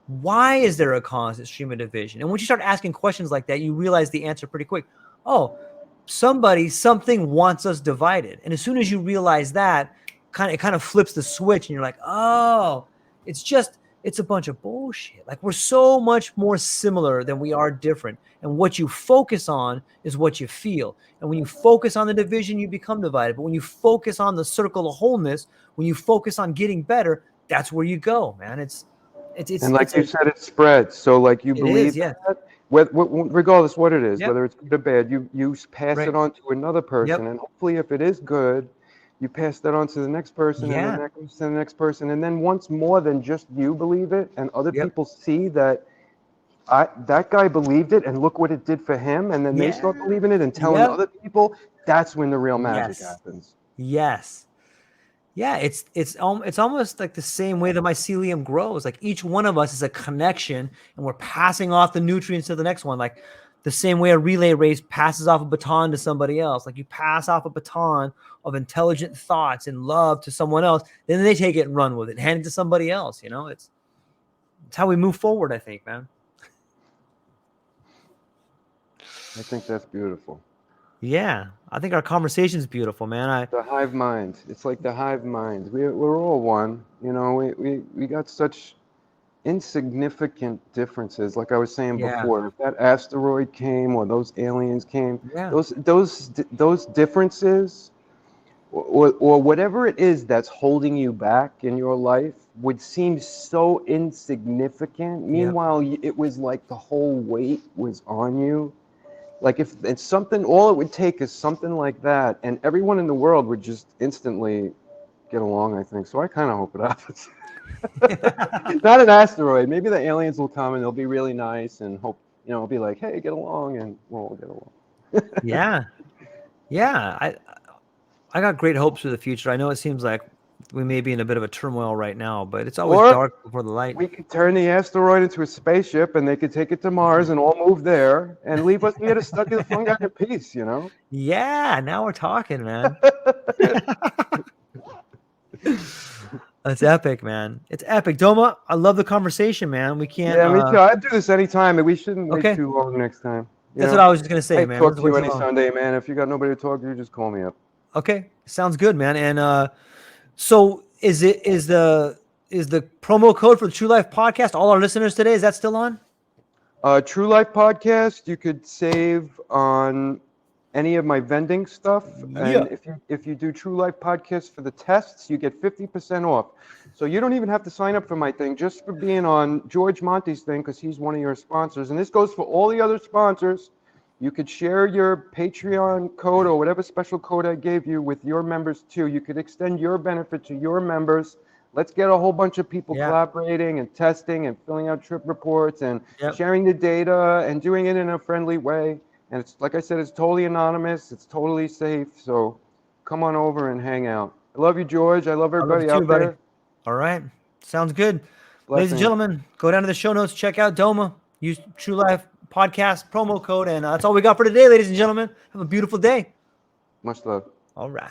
Why is there a constant stream of division? And once you start asking questions like that, you realize the answer pretty quick. Oh, something wants us divided. And as soon as you realize that, it kind of flips the switch and you're like, oh, it's a bunch of bullshit. Like we're so much more similar than we are different. And what you focus on is what you feel. And when you focus on the division, you become divided. But when you focus on the circle of wholeness, when you focus on getting better, that's where you go, man. And like you said, it spreads. So like you It is, believe yeah. that, regardless what it is, Yep. whether it's good or bad, you pass Right. it on to another person, Yep. and hopefully, if it is good, you pass that on to the next person, and then Yeah. that goes to the next person, and then once more than just you believe it, and other Yep. people see that that guy believed it, and look what it did for him, and then they Yeah. start believing it and telling Yep. other people. That's when the real magic Yes. happens. Yes. Yeah, it's almost like the same way the mycelium grows. Like each one of us is a connection, and we're passing off the nutrients to the next one. Like the same way a relay race passes off a baton to somebody else. Like you pass off a baton of intelligent thoughts and love to someone else, then they take it and run with it, and hand it to somebody else. It's how we move forward, I think, man. I think that's beautiful. Yeah, I think our conversation is beautiful, man. The hive mind. It's like the hive mind. We're all one. We got such insignificant differences. Like I was saying Yeah, before, if that asteroid came or those aliens came, yeah, those differences or whatever it is that's holding you back in your life would seem so insignificant. yep, Meanwhile, it was like the whole weight was on you. Like if it's something, all it would take is something like that, and everyone in the world would just instantly get along, I think. So I kind of hope it happens. Not an asteroid. Maybe the aliens will come and they'll be really nice and hope, it'll be like, hey, get along, and we'll all get along. yeah, yeah. I got great hopes for the future. I know it seems like we may be in a bit of a turmoil right now, but it's always Or dark before the light. we could turn the asteroid into a spaceship and they could take it to Mars and all move there and leave us here to study the fungi in peace. Yeah, now we're talking, man. That's epic, man. It's epic. Doma, I love the conversation, man. We can't Yeah, me too. I'd do this anytime, and we shouldn't wait okay. too long next time. That's what I was just gonna say, I man. talk Let's to you wait too any long. Sunday, man. If you got nobody to talk to, just call me up. Okay. Sounds good, man. And so is the promo code for the True Life podcast, all our listeners today, is that still on? True Life Podcast, you could save on any of my vending stuff, Yeah. and if you do True Life Podcast for the tests, you get 50% off. So you don't even have to sign up for my thing, just for being on George Monte's thing, because he's one of your sponsors. And this goes for all the other sponsors. You could share your Patreon code or whatever special code I gave you with your members too. You could extend your benefit to your members let's get a whole bunch of people Yeah. collaborating and testing and filling out trip reports and Yep. sharing the data and doing it in a friendly way. And it's like I said, it's totally anonymous. It's totally safe. So come on over and hang out. I love you, George. I love I love everybody you too, out buddy. there. All right. Sounds good. Ladies and Blessings. gentlemen, go down to the show notes, check out Doma, use True Life Podcast promo code, and that's all we got for today, ladies and gentlemen. Have a beautiful day. Much love. All right.